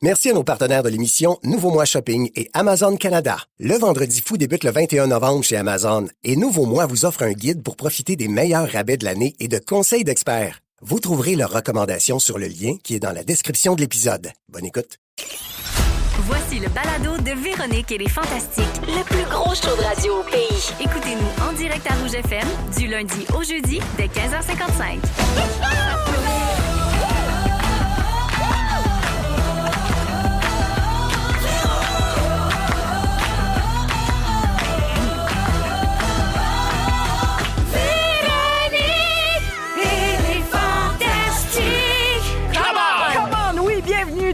Merci à nos partenaires de l'émission Nouveau Mois Shopping et Amazon Canada. Le Vendredi fou débute le 21 novembre chez Amazon et Nouveau Mois vous offre un guide pour profiter des meilleurs rabais de l'année et de conseils d'experts. Vous trouverez leurs recommandations sur le lien qui est dans la description de l'épisode. Bonne écoute. Voici le balado de Véronique et les Fantastiques. Le plus gros show de radio au pays. Écoutez-nous en direct à Rouge FM du lundi au jeudi dès 15h55.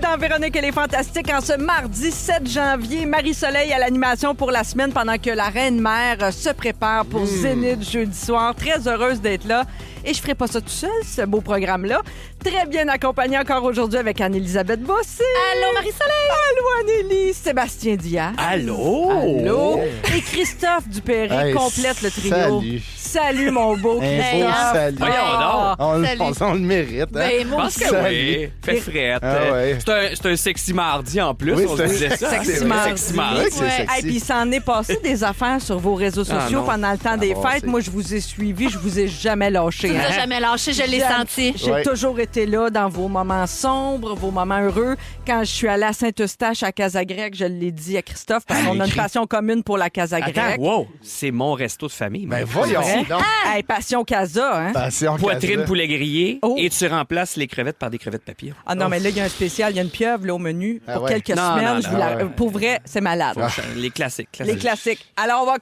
Dans Véronique et les Fantastiques en ce mardi 7 janvier. Marie-Soleil à l'animation pour la semaine pendant que la Reine-Mère se prépare pour Zénith jeudi soir. Très heureuse d'être là. Et je ferai pas ça tout seul, ce beau programme-là. Très bien accompagnée encore aujourd'hui avec Anne-Élisabeth Bossé. Allô, Marie-Soleil. Allô, Annélie. Sébastien Diaz. Allô. Allô. Et Christophe Dupéry complète le trio. Salut, mon beau Christophe. Salut. Voyons donc. On le mérite. Hein? Ben, moi Je pense que oui. Fait frette. Ah ouais. C'est un sexy mardi en plus. Oui, on se disait ça. Sexy C'est mardi. Sexy mardi. C'est sexy. Et puis, il s'en est passé des affaires sur vos réseaux sociaux non. pendant le temps des bon, fêtes. c'est- Moi, je vous ai suivi, je vous ai jamais lâché. Tu hein. n'as jamais lâché, je l'ai senti. J'ai Ouais. toujours été là dans vos moments sombres, vos moments heureux. Quand je suis allée à Saint-Eustache, à Casa-Grecque, je l'ai dit à Christophe, parce qu'on a une passion commune pour la Casa-Grecque. Attends, wow, c'est mon resto de famille. Ben moi. voyons Vrai? donc. Hey, passion Casa, hein? Passion Poitrine Casa. poulet grillé Oh. et tu remplaces les crevettes par des crevettes papillons. Ah non, mais là, il y a un spécial, il y a une pieuvre là, au menu Ah pour ouais. quelques Non, semaines. non, Je vous non, ouais. Pour vrai, c'est malade. Les classiques. Les classiques. Alors, on va...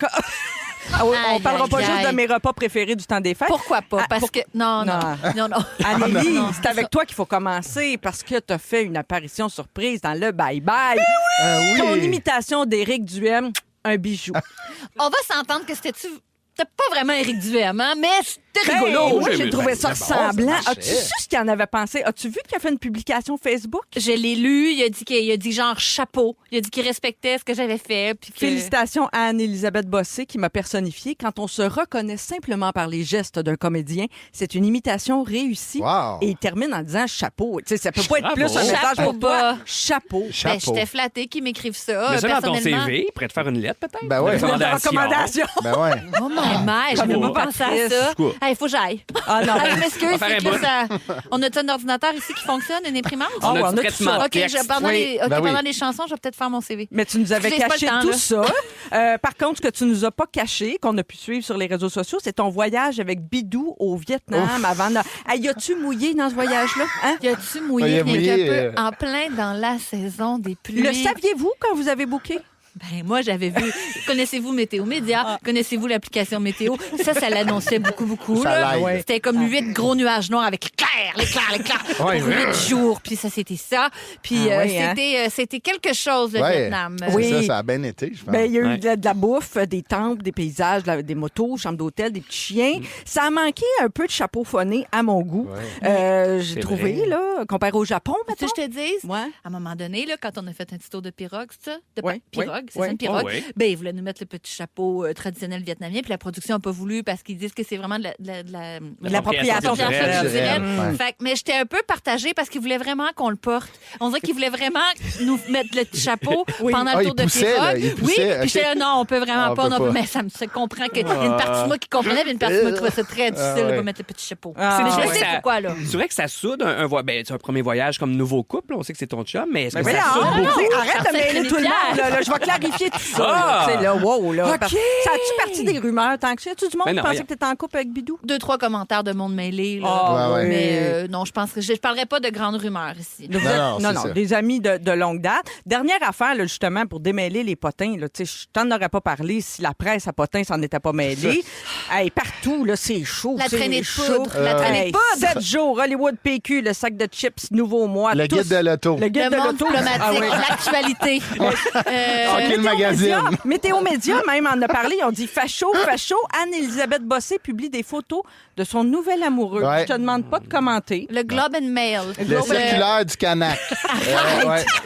Ah oui, on Aïe, parlera pas aïe, juste de aïe. mes repas préférés du temps des fêtes. Pourquoi pas? Ah, Parce pour- que. Non. Anélie, Non, c'est avec toi qu'il faut commencer parce que tu as fait une apparition surprise dans le Bye Bye. Ah Ton oui. imitation d'Éric Duhem, un bijou. On va s'entendre que c'était pas vraiment Éric Duhem, hein, mais c'était Ben, rigolo. moi, j'ai trouvé ça c'est bon, ressemblant. ça As-tu marchait. su ce qu'il en avait pensé? As-tu vu qu'il a fait une publication Facebook? Je l'ai lu, il a dit genre chapeau. Il a dit qu'il respectait ce que j'avais fait. Puis que... Félicitations à Anne-Élisabeth Bossé qui m'a personnifiée. Quand on se reconnaît simplement par les gestes d'un comédien, c'est une imitation réussie. Wow. Et il termine en disant chapeau. Tu sais, ça peut pas être Bravo. plus un message Chapeau pour toi. bas. Chapeau. Ben, Chapeau. j'étais flattée qu'ils m'écrivent ça. Mais ça dans ton personnellement. CV, prêt de faire une lettre peut-être? Ben ouais. Une Recommandation. Ben ouais. Oh my my, j'avais Bravo, pas pensé à Patrice. ça. Quoi? Il faut que j'aille. Ah non. Je m'excuse, On va faire c'est un que bout. ça... On a un ordinateur ici qui fonctionne, une imprimante? Ah, On a on a du tout traitement ça. de OK, texte. pendant, Oui. les, Ben oui. pendant les chansons, je vais peut-être faire mon CV. Mais tu nous avais Excusez, c'est caché pas le tout temps, ça. Par contre, ce que tu nous as pas caché, qu'on a pu suivre sur les réseaux sociaux, c'est ton voyage avec Bidou au Vietnam avant de... Hey, y-tu mouillé dans ce voyage-là? Hein? Y a-tu Il mouillé a rien mouillé, qu'un peu en plein dans la saison des pluies? Le saviez-vous quand vous avez booké? Ben, moi, j'avais vu. Connaissez-vous Météo Média? Connaissez-vous l'application Météo? Ça l'annonçait beaucoup. Ça là. l'aide. C'était comme 8 gros nuages noirs avec l'éclair pour Ouais. 8 jours. Puis ça, c'était ça. Puis Ah oui, hein? c'était quelque chose, le Ouais. Vietnam. Oui. C'est ça a bien été, je pense. Ben, il y a eu Ouais. de la bouffe, des temples, des paysages, des motos, chambres d'hôtel, des petits chiens. Ça a manqué un peu de chapeau phoné à mon goût. J'ai C'est trouvé, vrai. là, comparé au Japon, Tu sais, maintenant. je te dis, Ouais. à un moment donné, là, quand on a fait un petit tour de pirogue, c'est ça? De Ouais, pirogue, ouais, c'est ouais. ça, une pirogue. Oh, ouais. Ben, ils voulaient nous mettre le petit chapeau traditionnel vietnamien, puis la production n'a pas voulu parce qu'ils disent que c'est vraiment de L'appropriation culturelle. culturelle. Ouais. Fait que- mais j'étais un peu partagée parce qu'ils voulaient vraiment qu'on le porte. On dirait qu'ils voulaient vraiment nous mettre le petit chapeau pendant Ah, le il tour de poussait, là, pirogue. il Oui, poussait, puis j'étais là, ok. non, on peut vraiment On pas. peut Non, pas. mais ça me comprend qu'il y a une partie de moi qui comprenait, puis une partie de moi qui trouvait ça très difficile de ouais. pas mettre le petit chapeau. Ah, mais ouais. je sais pourquoi, là. C'est vrai que ça soude c'est un premier voyage comme nouveau couple. On sait que c'est ton chum, mais est-ce que Ben ça voyons, soude beaucoup? arrête de mêler tout le monde. Là, je vais clarifier tout ça. Ah! Tu sais, là, wow, là. OK. Parce- Ça a-tu parti des rumeurs tant que ça? Tu du monde Ben qui non, pensait regarde. que t'étais en couple avec Bidou? 2-3 commentaires de monde mêlé. Là. Ah, ouais. Mais non, je pense que je parlerai pas de grandes rumeurs ici. Vous êtes- non, c'est non, ça. des amis de longue date. Dernière affaire, là, justement, pour démêler les potins, là, tu sais, je t'en aurais pas parlé si la presse à potins s'en était pas mêlée. Hey, partout, là, c'est chaud. La c'est traînée de chaud. poudre, la traînée de poudre. 7 jours, Hollywood PQ, le sac de chips, nouveau mois. Le tous- guide de l'auto. Le guide Le de monde l'auto. diplomatique, Ah oui. l'actualité. On manqué le magazine. Météo Média même en a parlé. Ils ont dit facho. Anne-Élisabeth Bossé publie des photos de son nouvel amoureux. Ouais. Je te demande pas de commenter. Le Globe and Mail. Le circulaire du Canac.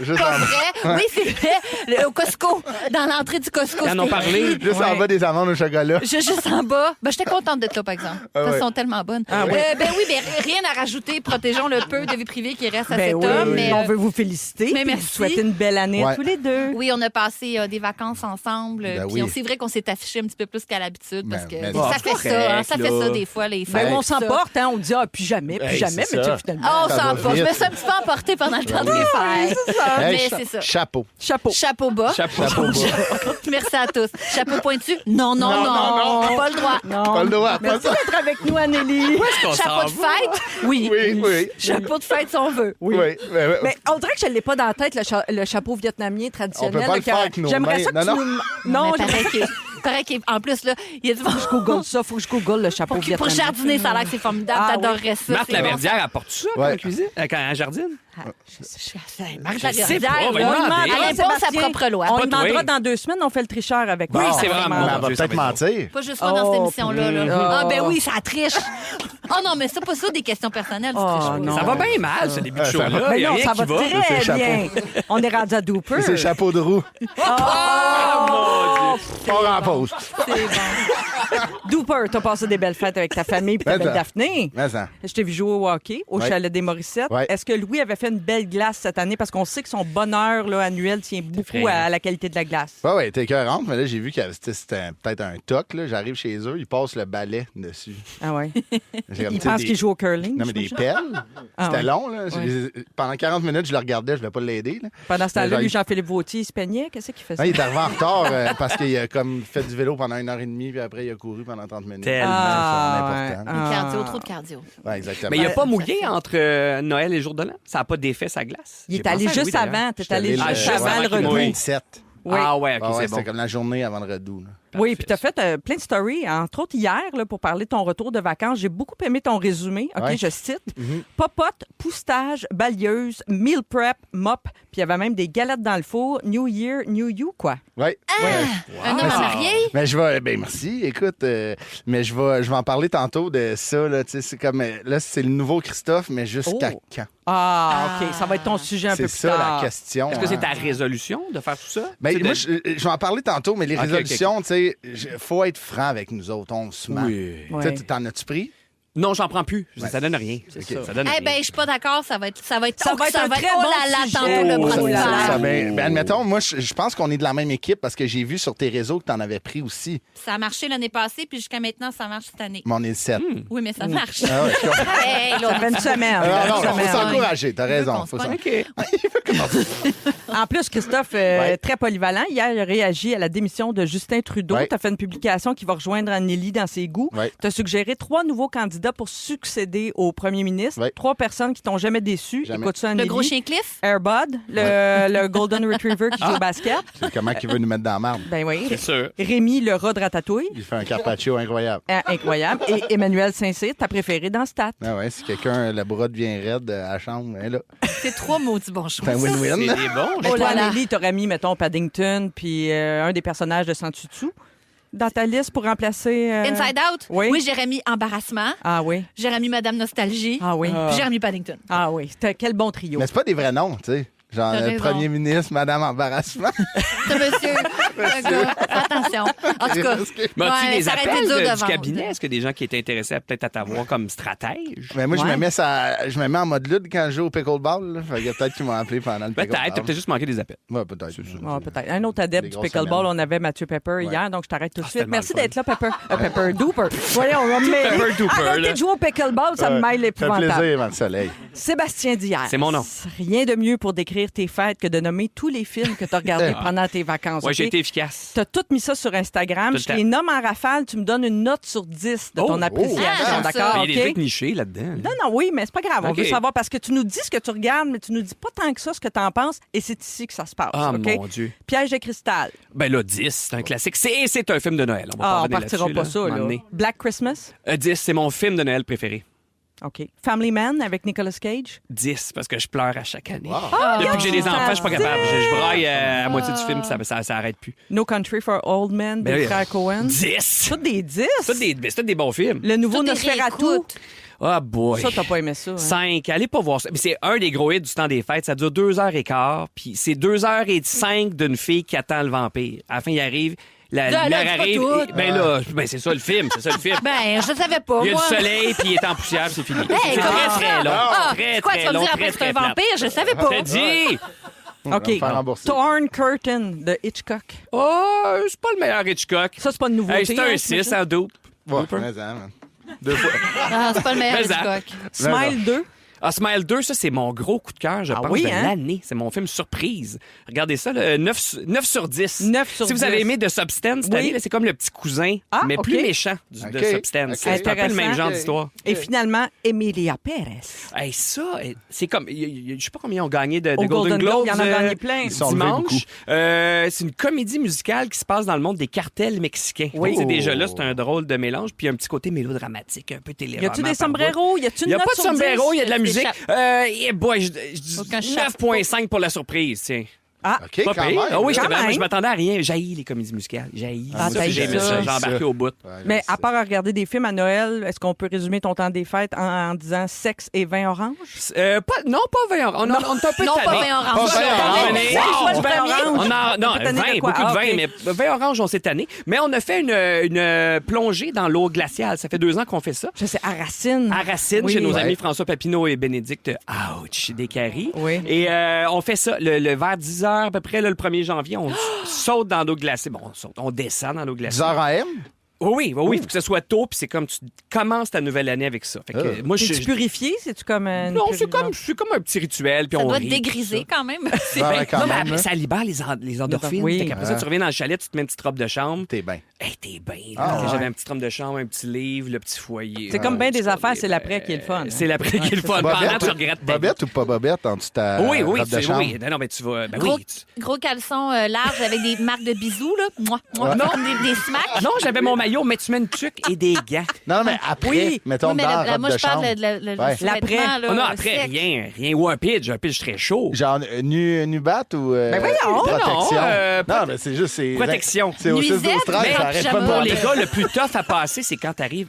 Juste Pas en bas. vrai? Oui, c'est vrai. Au Costco, dans l'entrée du Costco. Ils en ont c'était parlé. écrit. Juste en bas des amandes au chocolat. Juste en bas. Ben, j'étais contente d'être là, par exemple. Ah ouais. Elles sont tellement bonnes. Ben oui, mais rien à rajouter. Protégeons le peu de vie privée qui reste à Ben cet oui, homme. Mais, on veut vous féliciter. mais puis merci. vous souhaiter une belle année à Ouais. tous les deux. oui, on a passé des vacances ensemble. Ben Puis oui. c'est vrai qu'on s'est affiché un petit peu plus qu'à l'habitude parce que Mais ça c'est fait ça. Hein, ça correct, fait ça là. des fois, les Ben, femmes. on s'emporte, hein, on dit plus jamais, Hey, mais c'est tu sais, ça. finalement. Ah, on Ça va s'emporte. Je vite. me suis un petit peu emportée pendant le temps des fêtes. Hey, Mais c'est ça. Chapeau. Chapeau. Chapeau bas. Chapeau. Merci à tous. Chapeau pointu? Non. Pas le droit. Non. Pas le droit. Merci d'être avec nous, Anneli. Chapeau de fête? Oui. Oui. Chapeau de fête, si on veut. Oui. Mais on dirait que je ne l'ai pas dans la tête, le chapeau vietnamien traditionnel. On peut pas là, le faire avec nos J'aimerais mains. ça que Non, tu non. nous... Non, Non, pareil qu'en plus, là, il y a du monde. je google ça. Faut que je google le chapeau Pour vietnamien. jardiner, ça a l'air que c'est formidable. Ah, T'adorerais ça. Marthe c'est bon. Laverdière apporte ça Ouais. dans la cuisine? Quand elle jardine? Marthe Je sais Laverdière, pas, on va là, lui demander. elle impose sa propre loi. On Pas lui demandera toi. dans 2 semaines, on fait le tricheur avec Oui, moi. c'est vraiment Mais elle bon. va Dieu, ça peut-être va être mentir. Pas juste moi dans cette Oh, émission-là. Là. Ah, ben oui, ça triche. Oh non, mais c'est pas ça des questions personnelles. Tu Oh, triches. non. Ça va bien mal, ce début de ça va. show-là. Mais Il y a non, rien ça qui va C'est très le bien. On est rendu à Dooper. C'est chapeau de roue. On en pause. C'est bon. Dooper, t'as passé des belles fêtes avec ta famille et ta Mais belle ça. Daphné. Mais ça. Je t'ai vu jouer au hockey au Ouais. chalet des Morissettes. Ouais. Est-ce que Louis avait fait une belle glace cette année? Parce qu'on sait que son bonheur là, annuel tient beaucoup à la qualité de la glace. Ouais, t'es écœurante, mais là, j'ai vu que c'était peut-être un toc. Là. J'arrive chez eux, ils passent le balai dessus. Ah ouais. J'ai comme, Il tu sais, pense des- qu'il joue au curling. Non, mais des pelles. Ah C'était ouais. long, là. Ouais. Pendant 40 minutes, je le regardais, je voulais pas l'aider. Là. Pendant ce temps-là, Mais lui, genre, Jean-Philippe Vautier, il se peignait. Qu'est-ce qu'il faisait? il est arrivé en retard parce qu'il a comme fait du vélo pendant 1h30, puis après, il a couru pendant 30 minutes. Tellement. C'est important. Le cardio, trop de cardio. Ouais, exactement. Mais il n'a pas mouillé entre Noël et le jour de l'an? Ça n'a pas défait sa glace? Il J'ai est allé pensé à juste Louis, avant. d'ailleurs. T'es allé J'étais juste allé avant le avant qu'il redout. mouille. 27. Oui. Ah ouais, OK, Ah ouais, c'est c'était bon. comme la journée avant le redout. là. Oui, puis tu as fait plein de stories, entre autres hier, là, pour parler de ton retour de vacances. J'ai beaucoup aimé ton résumé. OK, Ouais. je cite. Popote, poustage, balieuse, meal prep, mop, puis il y avait même des galettes dans le four. New Year, New You, quoi. Oui. Un homme à marier? Mais je vais. Ben merci. Écoute, mais je vais en parler tantôt de ça. Là, tu sais, c'est comme. Là, c'est le nouveau Christophe, mais jusqu'à Oh. quand? Ah, OK, ça va être ton sujet un peu C'est plus ça tard. la question. Est-ce que c'est hein. ta résolution de faire tout ça? Ben, C'est moi, de- je vais en parler tantôt, mais les Ok, résolutions, tu sais, faut être franc avec nous autres. On se ment. Oui. Tu Ouais. sais, t'en as-tu pris? Non, j'en prends plus. Ça donne rien. ça. Ça donne Eh rien. ben, je suis pas d'accord. Ça va être Ça va être un très oh bon là là, sujet. tantôt le Oh, bras de là là. fer. Ben, admettons, moi, je pense qu'on est de la même équipe parce que j'ai vu sur tes réseaux que t'en avais pris aussi. Ça a marché l'année passée, puis jusqu'à maintenant, ça marche cette année. Mais on est le 7. Oui, mais ça marche. Ah ouais, je comprends. Hey, Ça l'autre- fait une semaine. Ah, non, Une non, semaine. faut s'encourager, t'as raison. qu'on se Faut pogne. En plus, Christophe, Ouais. très polyvalent, hier, il a réagi à la démission de Justin Trudeau. Ouais. Tu as fait une publication qui va rejoindre Anneli dans ses goûts. Ouais. Tu as suggéré 3 nouveaux candidats pour succéder au premier ministre. Ouais. 3 personnes qui t'ont jamais déçu. Jamais. Écoute ça, Le Anneli. gros chien Cliff? Airbud, le Golden Retriever qui joue au basket. C'est comment qu'il veut nous mettre dans la marde. Ben oui. C'est sûr. Rémi, le rat de Ratatouille. Il fait un carpaccio incroyable. Incroyable. Et Emmanuel Saint-Cyr, ta préférée dans Stat. Ah ouais, si quelqu'un, le bras devient raide à la chambre, hein, là, C'est 3 maudits bons choix. c'est un C'est win-win. des bons. Mais Oh toi, là là. Anneli, t'aurais mis, mettons, Paddington, puis un des personnages de Santutu dans ta liste pour remplacer... Inside Out? Oui. Oui, j'ai remis Embarrassement. Ah oui. J'ai remis Madame Nostalgie. Ah oui. Puis j'ai remis Paddington. Ah oui. C'était quel bon trio. Mais c'est pas des vrais noms, tu sais. Genre, T'as le raison. premier ministre, Madame Embarrassement. C'est monsieur. Un gars. Fais attention. En tout cas. Mais as-tu Ouais, des ça aurait été appels dur de du vendre. cabinet? Est-ce que des gens qui étaient intéressés peut-être à t'avoir comme stratège? Mais moi, Ouais. je me mets en mode lude quand je joue au pickleball. Là. Fait que peut-être qu'ils m'ont appelé pendant le Peut-être, pickleball. t'as peut-être juste manqué des appels. Ouais, peut-être. c'est ça. Ah, peut-être. Un autre adepte Des du grosses pickleball, semaines. on avait Mathieu Pepper hier, donc je t'arrête tout de c'est suite. tellement Merci le fun. d'être là, Pepper. Pepper Dooper. Voyons, on va me mêler. Pepper Dooper, Arrêtez là. de jouer au pickleball, ça me mêle Ça fait l'épouvantable. plaisir, Mme Soleil. Sébastien Dière. C'est mon nom. Rien de mieux pour décrire tes fêtes que de nommer tous les films que tu as regardés pendant tes vacances. Ouais, OK? j'ai été efficace. Tu as tout mis ça sur Instagram. Tout le Je temps. les nomme en rafale. Tu me donnes une note sur 10 de ton Oh, appréciation. ah, j'aime ça. D'accord? Mais il y a des OK? trucs nichés là-dedans. Non, non, oui, mais c'est pas grave. On OK. veut savoir parce que tu nous dis ce que tu regardes, mais tu nous dis pas tant que ça ce que tu en penses. Et c'est ici que ça se passe. Ah, OK? mon Dieu. Piège de cristal. Ben là, 10, c'est un classique. C'est un film de Noël. On va Ah, pas on revenir partira là-dessus, pas ça, un là. moment donné. Black Christmas. 10, c'est mon film de Noël préféré. OK. Family Man avec Nicolas Cage? 10, parce que je pleure à chaque année. Ah, Depuis que j'ai des enfants, je suis pas capable. Je braille à moitié du film, ça arrête plus. No Country for Old Men Ben des oui. frères Coen. 10! Toutes des 10? C'est des bons films. Le nouveau Toutes des Nosferatu. réécoutes. Ah, boy. Ça, t'as pas aimé ça. Hein? 5. Allez pas voir ça. Mais c'est un des gros hits du temps des fêtes. Ça dure 2h15. Puis c'est 2h05 d'une fille qui attend le vampire. À la fin, il arrive. La Là, lumière dis pas arrive. tout. C'est ça le film. C'est ça le film. Ben, je savais pas, Il y a moi. du soleil, puis il est en poussière, puis c'est fini. Hey, c'est comment très, ça? très long. Ah, Très, c'est quoi, tu très vas me long, dire après très, que c'est un très plate. vampire? Je savais pas. Je te dis! OK. faire rembourser. Torn Curtain de Hitchcock. Oh, c'est pas le meilleur Hitchcock. Ça, c'est pas une nouveauté. Hey, c'est un 6 en double. Ouais, Double. mais ça, man. 2 fois. Ah, c'est pas le meilleur Mais ça. Hitchcock. Smile 2. Ah, Smile 2, ça, c'est mon gros coup de cœur, je pense, oui, de hein? l'année. C'est mon film surprise. Regardez ça, 9 sur 10. 9 sur Si vous 10. avez aimé The Substance, cette Oui. année, là, c'est comme le petit cousin, Ah, mais OK. plus méchant de OK. Substance. OK. C'est un peu le Intéressant. même genre d'histoire. Et finalement, Emilia Perez. Hey, ça, c'est comme. Je sais pas combien ils ont gagné de Au Golden Globes. il y en a gagné plein. Ils sont levés beaucoup. Dimanche. C'est une comédie musicale qui se passe dans le monde des cartels mexicains. Oui. Fait que, déjà là, c'est un drôle de mélange, puis un petit côté mélodramatique, un peu télé. Y a-tu des sombreros? Y a-tu Il une n'y a note pas de sur 10? sombrero, il y a de la Des musique. chapeaux. Boy, je dis Aucun chapeau. 9,5 pour la surprise, tiens. Ah, OK, Pas quand pire. même. Ah oui, Quand j'étais vraiment- même. je m'attendais à rien. J'haïs les comédies musicales. J'haïs. Ah, ça, t'as j'ai aimé ça. ça. J'ai embarqué au bout. Ouais, mais c'est à part à regarder des films à Noël, est-ce qu'on peut résumer ton temps des fêtes en disant sexe et vin orange? Non, pas 20 oranges. On est un peu Non, pas tannés. 20 oranges. Pas 20 oranges. mais- C'est quoi le Wow! vin orange? On a, non, On peut tanner 20, de quoi? beaucoup de Ah, vin, OK. mais 20 oranges, on s'est tanné. Mais on a fait une plongée dans l'eau glaciale. Ça fait 2 ans qu'on fait ça. Je sais, à Racine. À Racine, Oui. chez nos Ouais. amis François Papineau et Bénédicte Ouch des Caries. Oui. Et on fait ça vers 10 h à peu près, là, le 1er janvier. On saute dans l'eau glacée. Bon, on descend dans l'eau glacée. 10 heures en M? Oui, il faut que ce soit tôt, puis c'est comme tu commences ta nouvelle année avec ça. Fait que, moi, C'est-tu purifié? C'est-tu comme une Non, c'est purification? comme un petit rituel, puis Ça on doit rit, te dégriser quand même. C'est Ouais, bien. ouais, quand Non, mais même, après, là. ça libère les endorphines. Oui. Fait qu'après ça, tu reviens dans le chalet, tu te mets une petite robe de chambre. T'es bien. Hey, t'es bien. Ah, ouais. J'avais une petite robe de chambre, un petit livre, le petit foyer. C'est comme bien des affaires, c'est la l'après qui est le fun. hein. C'est l'après qui est le fun. Pendant, tu regrettes ta vie. Bobette ou pas Bobette en dessous de ta Oui, robe de chambre? oui. Non, mais tu vas. Ben Gros, oui. gros caleçon large avec des marques de bisous, là. Moi, Non. comme des smacks. Non, j'avais mon maillot, mais tu mets une tuque et des gants. Non, mais après, Oui. mettons Oui, mais dans la robe moi, de je parle chambre. de Ouais. L'après. Oh non, après, rien. Ou un pitch très chaud. Genre nubat ou Ben voyons! protection? Non, Non, mais c'est juste... c'est protection. C'est au 6 12 Nuisette, 13 mais ça arrête pas de pyjama. Pour monter. les gars, le plus tough à passer, c'est quand t'arrives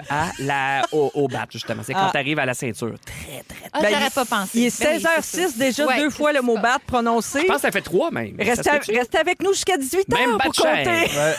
au bat, justement. C'est quand t'arrives à la ceinture. Très, très Ah, Ben, j'aurais pas pensé. Il est Ben oui, 16h06, c'est ça. déjà Ouais, 2 fois le mot ça. battre prononcé. Je pense que ça fait 3 même. Restez, Ça se fait-tu? restez avec nous jusqu'à 18h Même pour battre cher. compter. Ouais.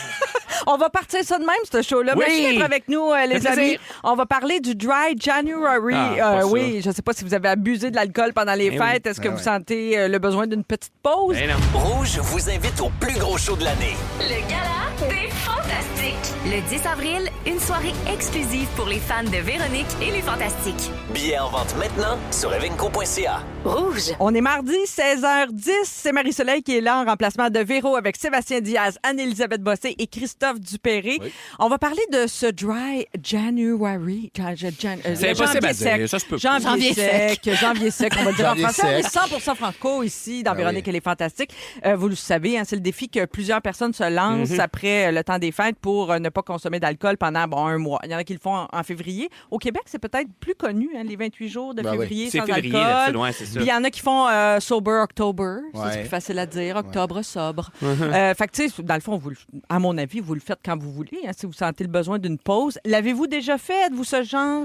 On va partir ça de même, ce show-là. Oui. Merci d'être avec nous, les fait amis. plaisir. On va parler du Dry January. Ah, pas ça. Oui, je ne sais pas si vous avez abusé de l'alcool pendant les Ben oui. fêtes. Est-ce que Ben vous oui. sentez le besoin d'une petite pause? Ben non. Rouge vous invite au plus gros show de l'année. Le gala des Fantastiques. Le 10 avril, une soirée exclusive pour les fans de Véronique et les Fantastiques. Billets en vente maintenant sur evenco.ca. Rouge. On est mardi, 16h10. C'est Marie-Soleil qui est là en remplacement de Véro avec Sébastien Diaz, Anne-Élisabeth Bossé et Christophe Dupéré. Oui. On va parler de ce Dry January. C'est impossible à dire, ça se peut pas. Janvier sec. Janvier sec, on va le dire en Janvier français. On est sec. 100% franco ici dans Ben Véronique oui. et les Fantastiques. Vous le savez, hein, c'est le défi que plusieurs personnes se lancent après le temps des fêtes pour ne pas consommer d'alcool pendant un mois. Il y en a qui le font en février. Au Québec, c'est peut-être plus connu, hein, les 28 jours de Ben oui. février C'est sans février, alcool. là-dessus, ouais, c'est ça. Puis il y en a qui font Sober October. Ça, c'est Ouais. plus facile à dire. Octobre sobre. Uh-huh. Fait que, tu sais, dans le fond, à mon avis, vous le faites quand vous voulez, hein, si vous sentez le besoin d'une pause. L'avez-vous déjà fait? Êtes-vous ce genre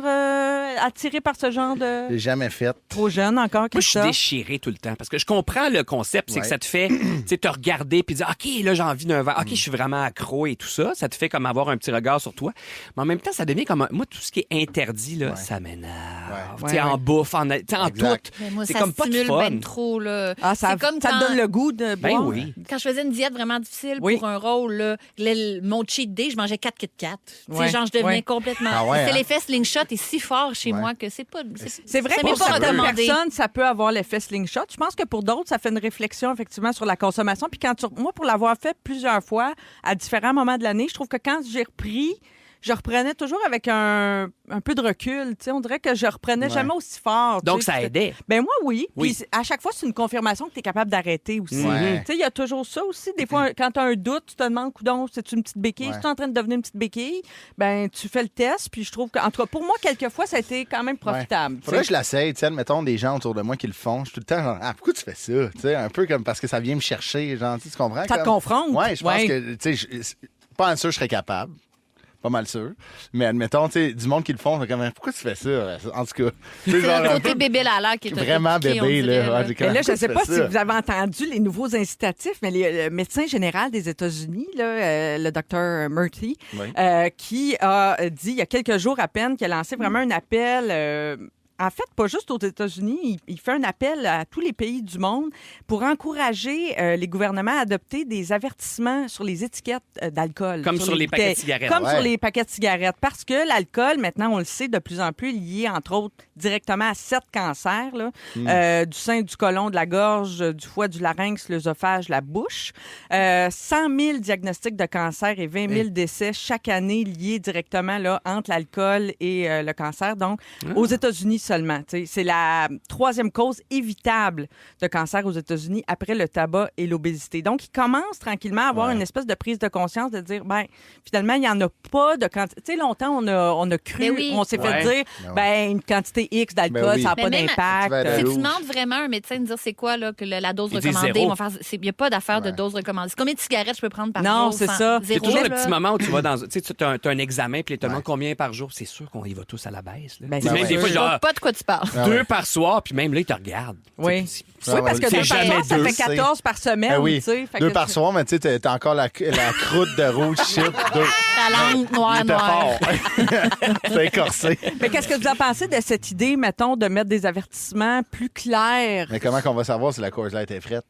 attiré par ce genre de... J'ai jamais fait. Trop jeune encore, Moi, je suis Christophe? déchiré tout le temps parce que je comprends le concept, c'est que Ouais. ça te fait, tu sais, te regarder puis dire, OK, là, j'ai envie d'un verre. OK, je suis vraiment accro et tout ça. Ça te fait comme avoir un petit regard sur toi. Mais en même temps, ça devient comme, moi, tout ce qui est interdit, là, ça m'énerve. Ouais. Tu sais, en bouffe, en Exact. tout. Mais moi, C'est ça comme pas de stimule fun. ben trop, là. Ah, ça c'est comme ça quand... te donne le goût de Ben boire? oui. Quand je faisais une diète vraiment difficile Oui. pour un rôle, là, mon cheat day, je mangeais 4 Kit Kat. Tu sais, Ouais. genre, je devenais Ouais. complètement... Ah ouais, c'est hein? l'effet slingshot est si fort chez Ouais. moi que c'est pas... C'est vrai ça que m'est pour pas certaines recommandé. personnes, ça peut avoir l'effet slingshot. Je pense que pour d'autres, ça fait une réflexion effectivement sur la consommation. Puis moi, pour l'avoir fait plusieurs fois à différents moments de l'année, je trouve que quand j'ai repris, je reprenais toujours avec un peu de recul. On dirait que je reprenais jamais aussi fort. Donc, ça aidait. Ben moi, oui. Oui. Puis à chaque fois, c'est une confirmation que tu es capable d'arrêter aussi. Ouais. Il y a toujours ça aussi. Des fois, quand tu as un doute, tu te demandes, coudonc, c'est-tu une petite béquille? Ouais. Si tu es en train de devenir une petite béquille, ben tu fais le test. Puis je trouve que, en tout cas, pour moi, quelquefois, ça a été quand même profitable. Faudrait que je l'essaye, tu sais, admettons des gens autour de moi qui le font. Je suis tout le temps genre, ah, pourquoi tu fais ça? Tu sais, un peu comme parce que ça vient me chercher, genre, tu comprends? Ça te confronte? Ouais, je pense que, tu sais, pas mal sûr que je serais capable. Pas mal sûr. Mais admettons, tu sais, du monde qui le font, c'est comme, pourquoi tu fais ça? En tout cas. C'est le côté bébé Lala qui est vraiment piqué, on bébé, dirait, là. Mais là, je ne sais pas si vous avez entendu les nouveaux incitatifs, mais le médecin général des États-Unis, là, le docteur Murthy, qui a dit il y a quelques jours à peine qu'il a lancé vraiment un appel. En fait, pas juste aux États-Unis, il fait un appel à tous les pays du monde pour encourager les gouvernements à adopter des avertissements sur les étiquettes d'alcool. Comme sur les paquets de cigarettes. Comme sur les paquets de cigarettes. Parce que l'alcool, maintenant, on le sait, de plus en plus lié, entre autres, directement à 7 cancers, là, du sein, du côlon, de la gorge, du foie, du larynx, l'œsophage, la bouche. 100 000 diagnostics de cancer et 20 000 décès chaque année liés directement là, entre l'alcool et le cancer. Donc, aux États-Unis seulement. C'est la 3e cause évitable de cancer aux États-Unis après le tabac et l'obésité. Donc, ils commencent tranquillement à avoir une espèce de prise de conscience de dire, ben finalement, il n'y en a pas de quantité. Tu sais, longtemps, on a cru, on s'est fait dire, une quantité X d'alcool, ça n'a pas d'impact. Si tu demandes vraiment à un médecin de dire c'est quoi là, que la dose recommandée, il n'y a pas d'affaire de dose recommandée. Combien de cigarettes je peux prendre par jour? Non, c'est ça. C'est toujours le petit moment où tu vas dans... Tu sais, tu as un examen, puis ils te demandent combien par jour. C'est sûr qu'on y va tous à la baisse. Là. Ben, même des fois, Je genre, vois pas de quoi tu parles. 2 par soir, puis même là, ils te regardent. Oui. Oui, parce que 2 par soir, ça fait 14 par semaine. Oui, tu sais. 2 par soir, mais tu sais, t'as encore la croûte de rouge shit. La langue noire. C'est écorsé. Mais qu'est-ce que vous en pensez de cette idée, mettons, de mettre des avertissements plus clairs? Mais comment qu'on va savoir si la Coors Light est frette?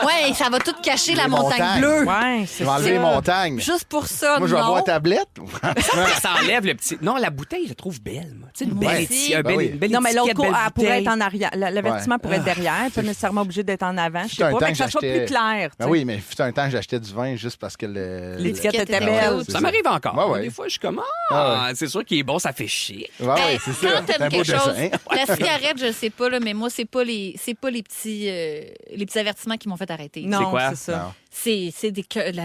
Oui, ça va tout cacher la montagne montagnes. bleue. Oui, Tu vas enlever les montagnes. Juste pour ça, Moi, je vais non. boire la tablette. Ça enlève le petit... Non, la bouteille, je la trouve belle, moi. Tu sais, une Moi belle aussi. étiquette. Ben oui. Une belle Non, mais l'autre étiquette, belle elle pourrait bouteille. être en arrière. L'avertissement pourrait être derrière, pas nécessairement obligé d'être en avant. Je sais un pas, temps mais que que ça soit j'achetais- plus clair. tu Ben sais. oui, mais fut un temps que j'achetais du vin juste parce que L'étiquette était était belle. cute. Ça m'arrive encore. Ouais, ouais. Des fois, je suis comme, Ah c'est sûr qu'il est bon, ça fait chier. Ouais, Hey, c'est ça. quand C'est un t'aimes beau quelque chose, dessin. la cigarette, je sais pas, là, mais moi, c'est pas les petits avertissements qui m'ont fait arrêter. Non, quoi? c'est ça. Non. C'est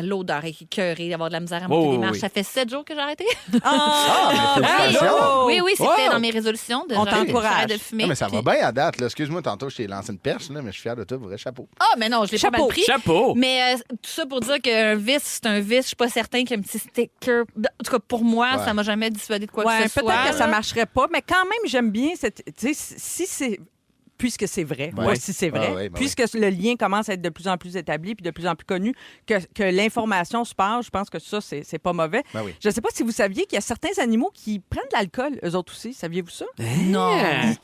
l'odeur écœurée, d'avoir de la misère à monter Oh, des oui, marches. oui. Ça fait 7 jours que j'ai arrêté. Ah, mais félicitations. Oui, c'était Oh! dans mes résolutions. On t'encourage. j'arrête de fumer. Non, mais ça va puis- bien à date. Là. Excuse-moi, tantôt, je t'ai lancé une perche, là, mais je suis fier de toi, vrai chapeau. Ah, mais non, je l'ai pas mal pris. Chapeau. Mais tout ça pour dire qu'un vice, c'est un vice. Je suis pas certain qu'il y a un petit sticker. En tout cas, pour moi, Ouais. ça m'a jamais dissuadé de quoi Ouais, que ce soit. peut-être que ça là. marcherait pas, mais quand même, j'aime bien cette. Tu sais, si c'est. Puisque c'est vrai, Ouais. pas si c'est vrai, Ah ouais, ben puisque le lien commence à être de plus en plus établi puis de plus en plus connu, que l'information se passe, je pense que ça, c'est pas mauvais. Ben oui. Je ne sais pas si vous saviez qu'il y a certains animaux qui prennent de l'alcool, eux autres aussi. Saviez-vous ça? Non.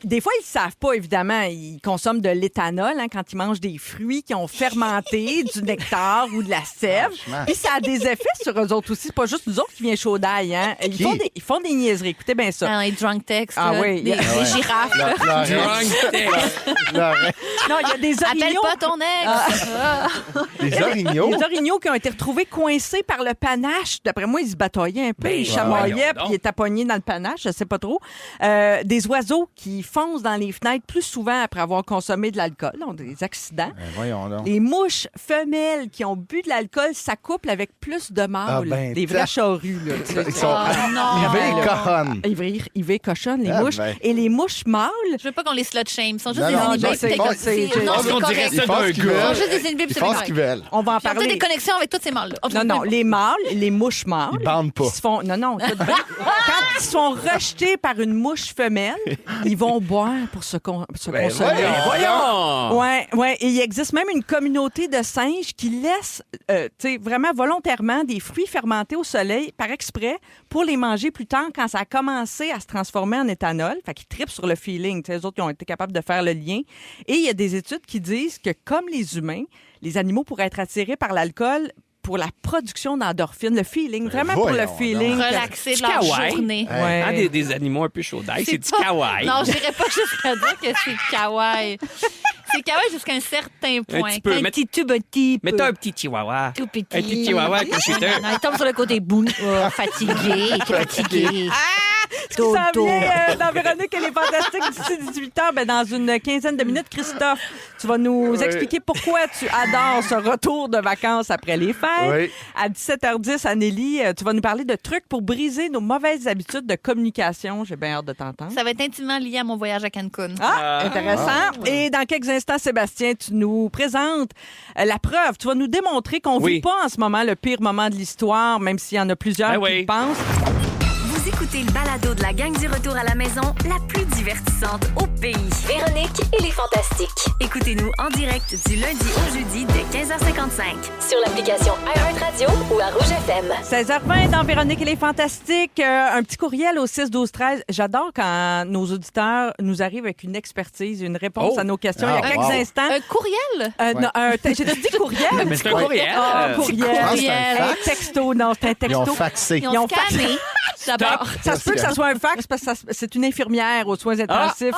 Des fois, ils ne savent pas, évidemment. Ils consomment de l'éthanol quand ils mangent des fruits qui ont fermenté, du nectar ou de la sève. Franchement. Puis ça a des effets sur eux autres aussi. C'est pas juste nous autres qui viennent chaud d'ail. Hein? Ils font des niaiseries. Écoutez bien ça. Dans les drunk texts, Ah là, oui. des Ah ouais. girafes. là. Drunk text. Non, il y a des Appelle orignaux. pas ton ex. Les orignaux. Les orignaux qui ont été retrouvés coincés par le panache. D'après moi, ils se bataillaient un peu. Ben, Ils chamaillaient, voyons puis donc. ils étaient pognés dans le panache, je sais pas trop. Des oiseaux qui foncent dans les fenêtres plus souvent après avoir consommé de l'alcool, ont des accidents. Ben, voyons donc. Les mouches femelles qui ont bu de l'alcool s'accouplent avec plus de mâles. Ah, ben, des vrais charrues, là. tu sais. Ils sont non. arrivés cochonnes. Ils veillent cochonnes, les Ah, mouches. ben. Et les mouches mâles, Je veux pas qu'on les slut shame. Ils sont juste Non, des non, inhibés. je sais, puis je t'es sais, comme, je non, pense c'est qu'on dirait correct. ça Ils font d'un ce qu'ils gars. Ils sont veulent. juste des inhibés, puis Ils c'est font bien ce qu'ils correct. veulent. on va en Ils ont toutes des parler. connexions avec tous ces mâles-là. Non, les mâles, les mouches mâles. Ils bandent pas. Ils se font... Non, tout bien. Quand ils sont rejetés par une mouche femelle, ils vont boire pour se consoler. Voyons. Ouais. Et il existe même une communauté de singes qui laissent, tu sais, vraiment volontairement des fruits fermentés au soleil par exprès pour les manger plus tard quand ça a commencé à se transformer en éthanol. Fait qu'ils trippent sur le feeling. Tu sais, les autres, ils ont été capables de faire le lien. Et il y a des études qui disent que, comme les humains, les animaux pourraient être attirés par l'alcool pour la production d'endorphines, le feeling, vraiment pour le voyons feeling. Relaxer de leur kawaii. journée. Ouais. Hein, des animaux un peu chauds d'ail, c'est du pas- kawaii. Non, je dirais pas jusqu'à dire que c'est kawaii. C'est kawaii jusqu'à un certain point. petit peu, Un mais- petit tout petit peu. Mais t'as un petit chihuahua. Tout petit. Un petit chihuahua avec un shooter. Non, il tombe sur le côté boum. Oh, fatigué, fatigué. Ce qui s'en vient dans Véronique, elle est fantastique d'ici 18h. Ben, dans une quinzaine de minutes, Christophe, tu vas nous expliquer pourquoi tu adores ce retour de vacances après les fêtes. Oui. À 17h10, Anneli, tu vas nous parler de trucs pour briser nos mauvaises habitudes de communication. J'ai bien hâte de t'entendre. Ça va être intimement lié à mon voyage à Cancun. Intéressant. Et dans quelques instants, Sébastien, tu nous présentes la preuve. Tu vas nous démontrer qu'on ne Oui. vit pas en ce moment le pire moment de l'histoire, même s'il y en a plusieurs Ben qui oui. le pensent. Vous écoutez le balado de la gang du retour à la maison, la plus divertissante au pays. Véronique et les Fantastiques. Écoutez-nous en direct du lundi au jeudi dès 15h55. Sur l'application iHeartRadio ou à Rouge FM. 16h20 dans Véronique et les Fantastiques. Un petit courriel au 6-12-13. J'adore quand nos auditeurs nous arrivent avec une expertise, une réponse Oh. à nos questions. Il y a Ah, quelques wow. instants. Un courriel? J'ai dit courriel. Mais c'est un courriel. Courriel. Je pense que c'est un Un fax. texto. Non, c'est un Ils ont texto. faxé. Ils ont scanné. D'abord. Ça se peut que ça soit un fax parce que c'est une infirmière aux soins intensifs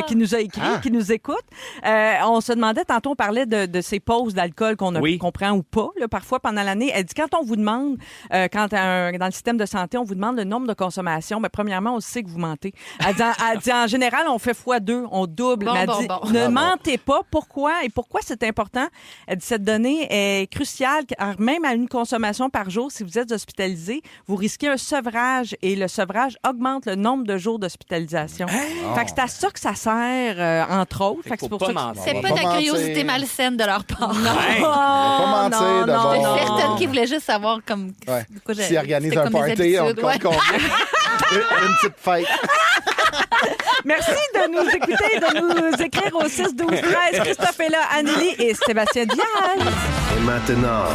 qui nous a écrit, qui nous écoute. On se demandait, tantôt on parlait de ces pauses d'alcool qu'on Oui. qu'on prend ou pas, là, parfois pendant l'année. Elle dit, quand on vous demande, dans le système de santé, on vous demande le nombre de consommation, mais premièrement, on sait que vous mentez. Elle dit, en général, on fait x2, on double. Bon, Mais elle bon, dit, bon. ne mentez pas. Pourquoi? Et pourquoi c'est important? Elle dit, cette donnée est cruciale, car même à une consommation par jour, si vous êtes hospitalisé, vous risquez un sevrage et le sevrage augmente le nombre de jours d'hospitalisation. Fait que c'est à ça que ça sert, entre autres. Fait que c'est Faut pour pas ça que... mentir. C'est On pas va de pas la curiosité mentir. malsaine de leur part. Ouais. pas mentir non, d'abord. Je suis Oh. certaine qu'ils voulaient juste savoir comme... Ouais. quoi j'ai- S'ils organisent c'était un comme mes party, on habitudes, compte ouais. combien? Une petite fête. Merci de nous écouter, de nous écrire au 6-12-13. Christophe est là, Anneli et Sébastien Diaz. Et maintenant,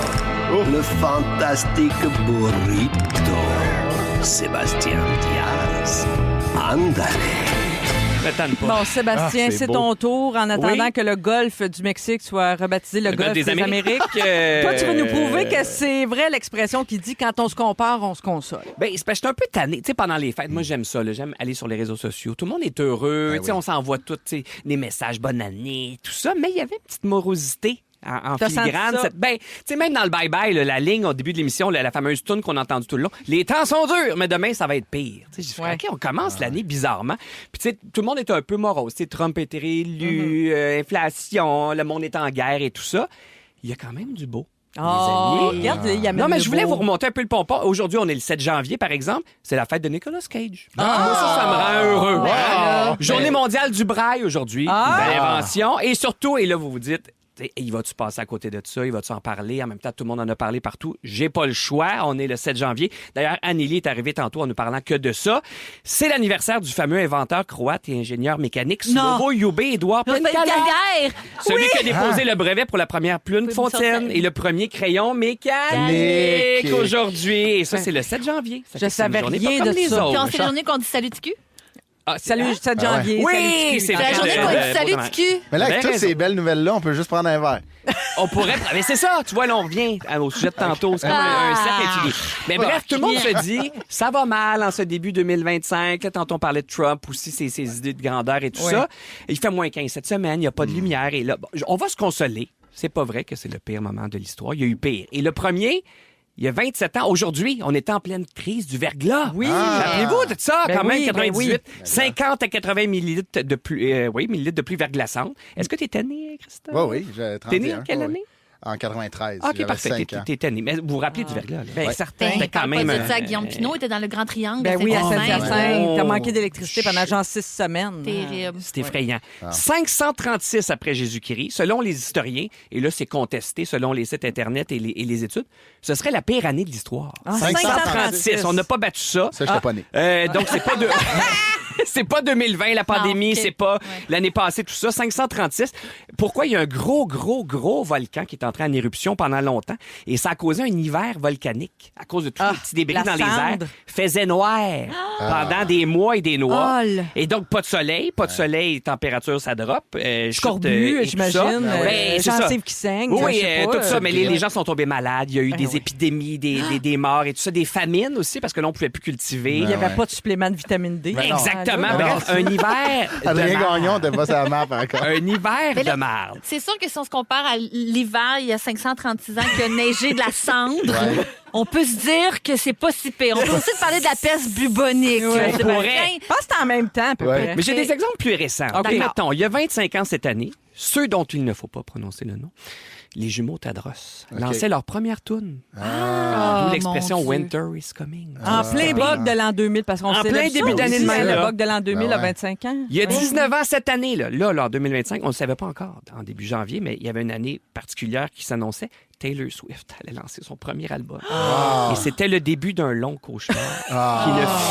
le fantastique burrito. Sébastien Diaz. Andale. Me tente pas. Bon, Sébastien, Ah, c'est c'est beau. ton tour en attendant Oui. que le golfe du Mexique soit rebaptisé le golfe des Amériques. Toi, tu vas nous prouver que c'est vrai l'expression qui dit quand on se compare, on se console. Ben, c'est parce que j'étais un peu tanné. Tu sais, pendant les fêtes, moi, j'aime ça. là. J'aime aller sur les réseaux sociaux. Tout le monde est heureux. Tu sais, on s'envoie tous des messages bonne année, tout ça. Mais il y avait une petite morosité en T'as senti filigrane. ça? Ben, tu sais, même dans le bye-bye, là, la ligne au début de l'émission, la fameuse tune qu'on a entendue tout le long, les temps sont durs, mais demain, ça va être pire. Tu sais, j'ai fait, Ouais. OK, on commence l'année bizarrement. Puis, tu sais, tout le monde est un peu morose. Tu sais, Trump est réélu, inflation, le monde est en guerre et tout ça. Il y a quand même du beau. Oh, Les amis. regarde, il y a Non, mais je voulais vous remonter un peu le pompon. Aujourd'hui, on est le 7 janvier, par exemple. C'est la fête de Nicolas Cage. Moi, ça me rend heureux. Wow. Journée mondiale du braille aujourd'hui. Ah. Belle invention. Et surtout, et là, vous vous dites, t'sais, il va-tu passer à côté de ça? Il va-tu en parler? En même temps, tout le monde en a parlé partout. J'ai pas le choix. On est le 7 janvier. D'ailleurs, Anneli est arrivée tantôt en nous parlant que de ça. C'est l'anniversaire du fameux inventeur croate et ingénieur mécanique Slovo Jube Édouard Penkala. Calgaire! Celui qui a déposé le brevet pour la première plume Pouvez-vous fontaine sortir? et le premier crayon mécanique Mécanique. aujourd'hui. Et ça, c'est le 7 janvier. Ça Je fait que c'est une savais journée rien pas comme de les ça. autres. Puis on sait la journée qu'on dit salut de cul. Ah, Salut, 7 Ah ouais. janvier. Oui, salut, c'est C'est la vrai. journée qu'on dit salut vraiment. de cul. Mais là, avec Ben toutes raison. ces belles nouvelles-là, on peut juste prendre un verre. On pourrait. Mais c'est ça, tu vois, là, on revient au sujet de tantôt. C'est comme un cercle étudié. Mais bref, tout le monde se dit, ça va mal en ce début 2025. Là, tantôt, on parlait de Trump aussi, ses idées de grandeur et tout Ouais. ça. Il fait moins 15 cette semaine, il n'y a pas de lumière. Et là, bon, on va se consoler. C'est pas vrai que c'est le pire moment de l'histoire. Il y a eu pire. Et le premier, il y a 27 ans, aujourd'hui, on était en pleine crise du verglas. Oui. Rappelez-vous de ça, Ben quand même, oui, ben 98, oui. 50 à 80 millilitres de pluie, millilitres de pluie verglaçante. Est-ce que tu es né, Christophe? Oui, j'ai 31. T'es né en quelle oui. année? En 93. OK, J'avais parfait. 5 ans. T'es né. Mais vous vous rappelez du verglas, là? Ben, Ouais. certain. C'était quand Parle même pas de ça, un- Guillaume Pinot était dans le Grand Triangle. Ben oui, à Saint-Hyacinthe. Saint-Hyacinthe. T'as Oh. manqué d'électricité pendant genre 6 semaines. Terrible. C'est effrayant. 536 après Jésus-Christ, selon les historiens, et là, c'est contesté selon les sites Internet et les études, ce serait la pire année de l'histoire. 536. On n'a pas battu ça. Ça, je n'étais pas né. Donc, c'est pas de... C'est pas 2020, la pandémie, Ah, ok. c'est pas Ouais. l'année passée, tout ça. 536. Pourquoi il y a un gros volcan qui est en entré en éruption pendant longtemps et ça a causé un hiver volcanique à cause de tous les petits débris la dans les airs. cendre. Faisait noir pendant des mois et des mois. Oh, là. Et donc, pas de soleil, température, ça drop. Scorbut, j'imagine. c'est ça. Gencives qui saignent. Oui, je sais pas, tout ça, mais les gens sont tombés malades. Il y a eu des épidémies, des morts et tout ça, des famines aussi, parce que là, on ne pouvait plus cultiver. Il n'y avait pas de supplément de vitamine D. Ben non. Exactement. Ah, là. Bref, un hiver de Adrien marde. Gagnon n'était pas sa map encore. Un hiver Mais là, de marde. C'est sûr que si on se compare à l'hiver, il y a 536 ans, qu'il a neigé de la cendre, on peut se dire que c'est pas si pire. On peut aussi parler de la peste bubonique. On Sébastien. pourrait. Je pense que c'est en même temps, à peu Ouais. près. Mais j'ai des exemples plus récents. OK. Admettons, il y a 25 ans cette année, ceux dont il ne faut pas prononcer le nom, les jumeaux Tadros, lançaient leur première toune. Ah, D'où l'expression mon Dieu. Winter is coming. En plein bug de l'an 2000, parce qu'on En célèbre plein ça début d'année aussi, de même, Le là. bug de l'an 2000 Ben a ouais. 25 ans. Il y a 19 ans cette année, là, en 2025, on ne le savait pas encore, en début janvier, mais il y avait une année particulière qui s'annonçait. Taylor Swift allait lancer son premier album. Et c'était le début d'un long cauchemar qui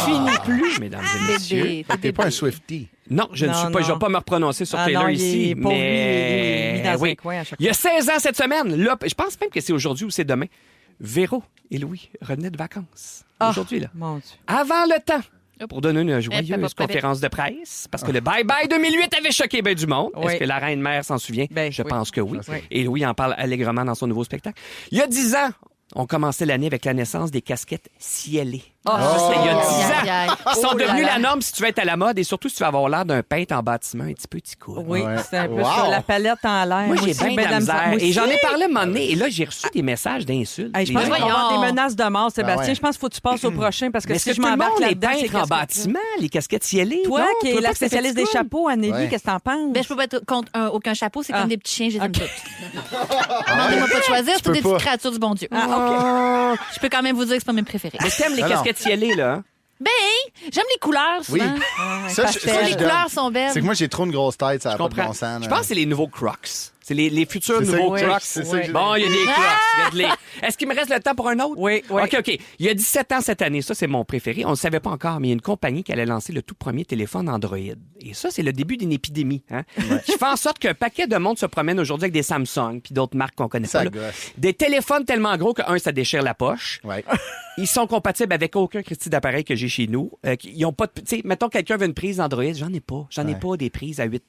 ne finit plus, mesdames et messieurs. Bébé, T'es pas un Swiftie. Non, je ne Non, suis pas. non. Je ne vais pas me reprononcer sur Taylor non, ici, pour lui, il mais est mis dans oui. un coin à chaque Il y a fois. 16 ans cette semaine, là, je pense même que c'est aujourd'hui ou c'est demain. Véro et Louis revenaient de vacances. Aujourd'hui, là. Mon Dieu. Avant le temps. Pour donner une hop, joyeuse hop. conférence de presse, parce que le Bye Bye 2008 avait choqué bien du monde. Oui. Est-ce que la reine-mère s'en souvient? Ben, Je oui. pense que oui. Oui. Et Louis en parle allègrement dans son nouveau spectacle. Il y a 10 ans, on commençait l'année avec la naissance des casquettes cielées. Ça, c'était il y a 10 ans. Aïe, aïe. Qui sont Oh là devenus là. la norme si tu veux être à la mode et surtout si tu veux avoir l'air d'un peintre en bâtiment un petit peu ticoune. Oui, Ouais. c'est un peu Wow. ça. La palette en l'air. Moi, j'ai aussi, bien de la misère. Moi Et j'en ai aussi. parlé un moment donné. Et là, j'ai reçu des messages d'insultes. Hey, je Des pense gens- qu'il va y avoir Voyons. des menaces de mort, Sébastien. Ben ouais. Je pense qu'il faut que tu passes au prochain parce que Mais si est-ce je que tout le m'embarque monde les là-dedans, c'est peintres en casquettes. bâtiment, les casquettes cielées? Toi, Non, qui tu es veux la pas que ça fait spécialiste des ticoune? chapeaux, Anneli, Ouais. qu'est-ce que t'en penses? Ben, je peux pas être contre aucun chapeau, c'est Ah. comme des petits chiens, je les aime toutes. Demandez-moi pas de choisir, c'est peux des pas. petites créatures du bon Dieu. Ah, OK. Je peux quand même vous dire que c'est pas mes préférés. Mais t'aimes les Ah non. casquettes cielées, là? hein? Ben, j'aime les couleurs Oui. souvent. Ça, Ça, les je couleurs sont belles. C'est que moi, j'ai trop une grosse tête, ça n'a Je pas de comprends. bon sens. Je là. pense que c'est les nouveaux Crocs. C'est les futurs C'est ça nouveaux que- Crocs. c'est ça que j'ai Bon, il y a des Ah! Crocs. Regarde-les. Est-ce qu'il me reste le temps pour un autre? Oui, oui. OK. Il y a 17 ans cette année, ça, c'est mon préféré. On ne le savait pas encore, mais il y a une compagnie qui allait lancer le tout premier téléphone Android. Et ça, c'est le début d'une épidémie. Hein? Qui fait en sorte qu'un paquet de monde se promène aujourd'hui avec des Samsung puis d'autres marques qu'on connaît Ça pas. là. gosse. Des téléphones tellement gros que, ça déchire la poche. Ouais. Ils sont compatibles avec aucun Christy d'appareil que j'ai chez nous. Ils ont pas de. Tu sais, mettons, quelqu'un veut une prise Android, j'en ai pas. J'en ai pas des prises à 8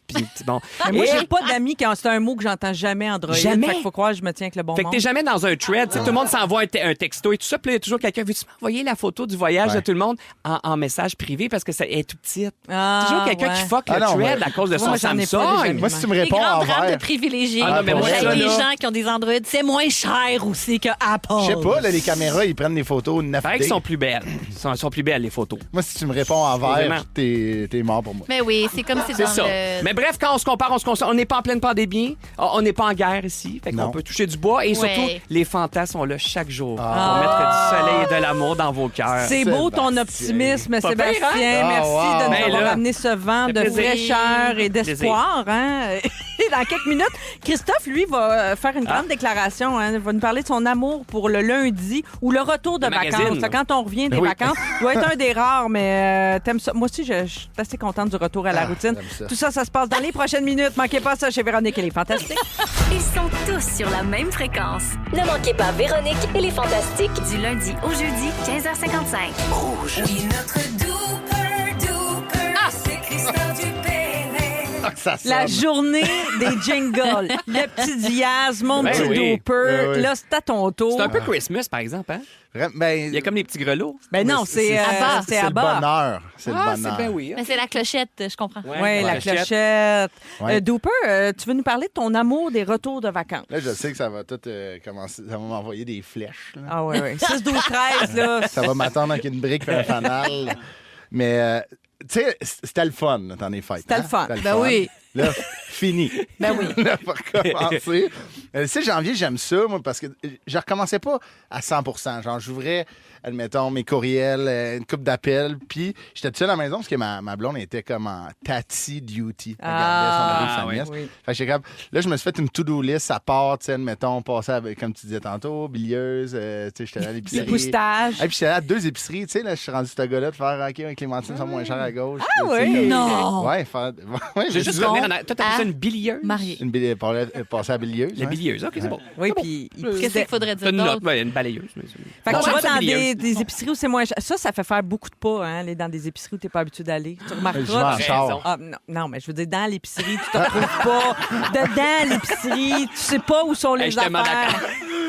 bon. Mais moi, Et- j'ai pas d'amis qui ont. C'est un mot que j'entends jamais Android. Jamais. Fait qu'il faut croire que je me tiens avec le bon Fait que monde. t'es jamais dans un thread. Tu sais, tout le monde s'envoie un texto et tout ça. Puis là, il y a toujours quelqu'un. Veux-tu m'envoyer la photo du voyage Ouais. de tout le monde en message privé parce que ça est tout petite? Ah, Toujours quelqu'un qui ouais. fuck Ah le non, thread mais- à cause de Moi, son j'en ai pas Samsung. déjà. Moi, si tu me Les réponds grands en drames de vert, privilégiés. Ah non, mais moi, Avec ça, les là- gens qui ont des Android, c'est moins cher aussi que Apple. je sais pas, là, les caméras, ils prennent des photos 9D. Paraît qu'ils sont plus belles. Ils sont plus belles, les photos. Moi, si tu me réponds en Supposément. vert, t'es mort pour moi. Mais oui, c'est comme c'est C'est dans ça. le... Mais bref, quand on se compare, on n'est pas en pleine pandémie. On n'est pas en guerre ici. Fait qu'on Non. peut toucher du bois. Et surtout, Ouais. les fantasmes sont là chaque jour pour Ah. mettre du soleil et de l'amour dans vos cœurs. C'est beau ton Sébastien. optimisme, Pas Sébastien. pire, hein? Merci Ah, wow. de nous Ben avoir là. amené ce vent de plaisir. fraîcheur et d'espoir. Hein? Et dans quelques minutes, Christophe, lui, va faire une grande déclaration. Hein? Il va nous parler de son amour pour le lundi ou le retour de Le magazine, vacances. là. Quand on revient des Oui. vacances, doit être un des rares, mais t'aimes ça. Moi aussi, je suis assez contente du retour à la routine. j'aime ça. Tout ça, ça se passe dans les prochaines minutes. Manquez pas ça chez Véronique, elle est fantastique. Ils sont tous sur la même fréquence. Ne manquez pas Véronique et les Fantastiques. Du lundi au jeudi, 15h55. Oui, notre c'est Christophe Dupéret. Ah, ça sonne. La journée des jingles. Le petit Diaz, mon Ben petit oui. Dooper. Ben oui. Là, c'est à ton tour. C'est un peu Christmas, par exemple. Hein? Ben, Il y a comme des petits grelots. Ben non, mais c'est Abba. c'est le Abba. bonheur. C'est le bonheur. c'est bien oui. hein? Mais c'est la clochette, je comprends. Oui, la clochette. Ouais. Dooper, tu veux nous parler de ton amour des retours de vacances? Là, je sais que ça va tout commencer. Ça va m'envoyer des flèches. là. Ah oui, oui. 6, 12, 13, là. Ça va m'attendre avec une brique et un fanal. Mais, tu sais, c'était le fun, là, dans les fêtes. C'était le fun. C'était Ben oui. Là, fini. Ben oui. Là, pour commencer. Le 6 janvier, j'aime ça, moi, parce que je recommençais pas à 100 Genre, j'ouvrais, admettons, mes courriels, une coupe d'appels, puis j'étais tout seul à la maison parce que ma blonde était comme en tatty duty. Elle gardait son mari de oui. famille. Fait que j'étais comme, là, je me suis fait une to-do list à part, tu sais, admettons, passer avec, comme tu disais tantôt, bilieuse, tu sais, j'étais allé à l'épicerie. Dépoustage. Et puis j'étais allé à 2 épiceries, tu sais, là, je suis rendu ce gars-là de faire, OK, avec Clémentine, sont moins chers à gauche. Ah Tu sais, oui? comme- Non. Ouais, ouais, J'ai juste dit- compté revenir en arrière. Toi, t'as à ça une bilieuse? marié. Passer à la bilieuse. La hein? bilieuse, OK, c'est bon. Oui, puis il Qu'est-ce qu'il faudrait dire C'est une note, d'autre? ben, une balayeuse. Mais Fait que Non, tu vas c'est dans bilieuse. des épiceries où c'est moins cher. Ça fait faire beaucoup de pas, hein, aller dans des épiceries où tu n'es pas habitué d'aller. Tu Je vais en remarqueras. char. Ah, non, mais je veux dire, dans l'épicerie, tu te retrouves pas. Dedans l'épicerie, tu sais pas où sont les Hey, je suis tellement affaires.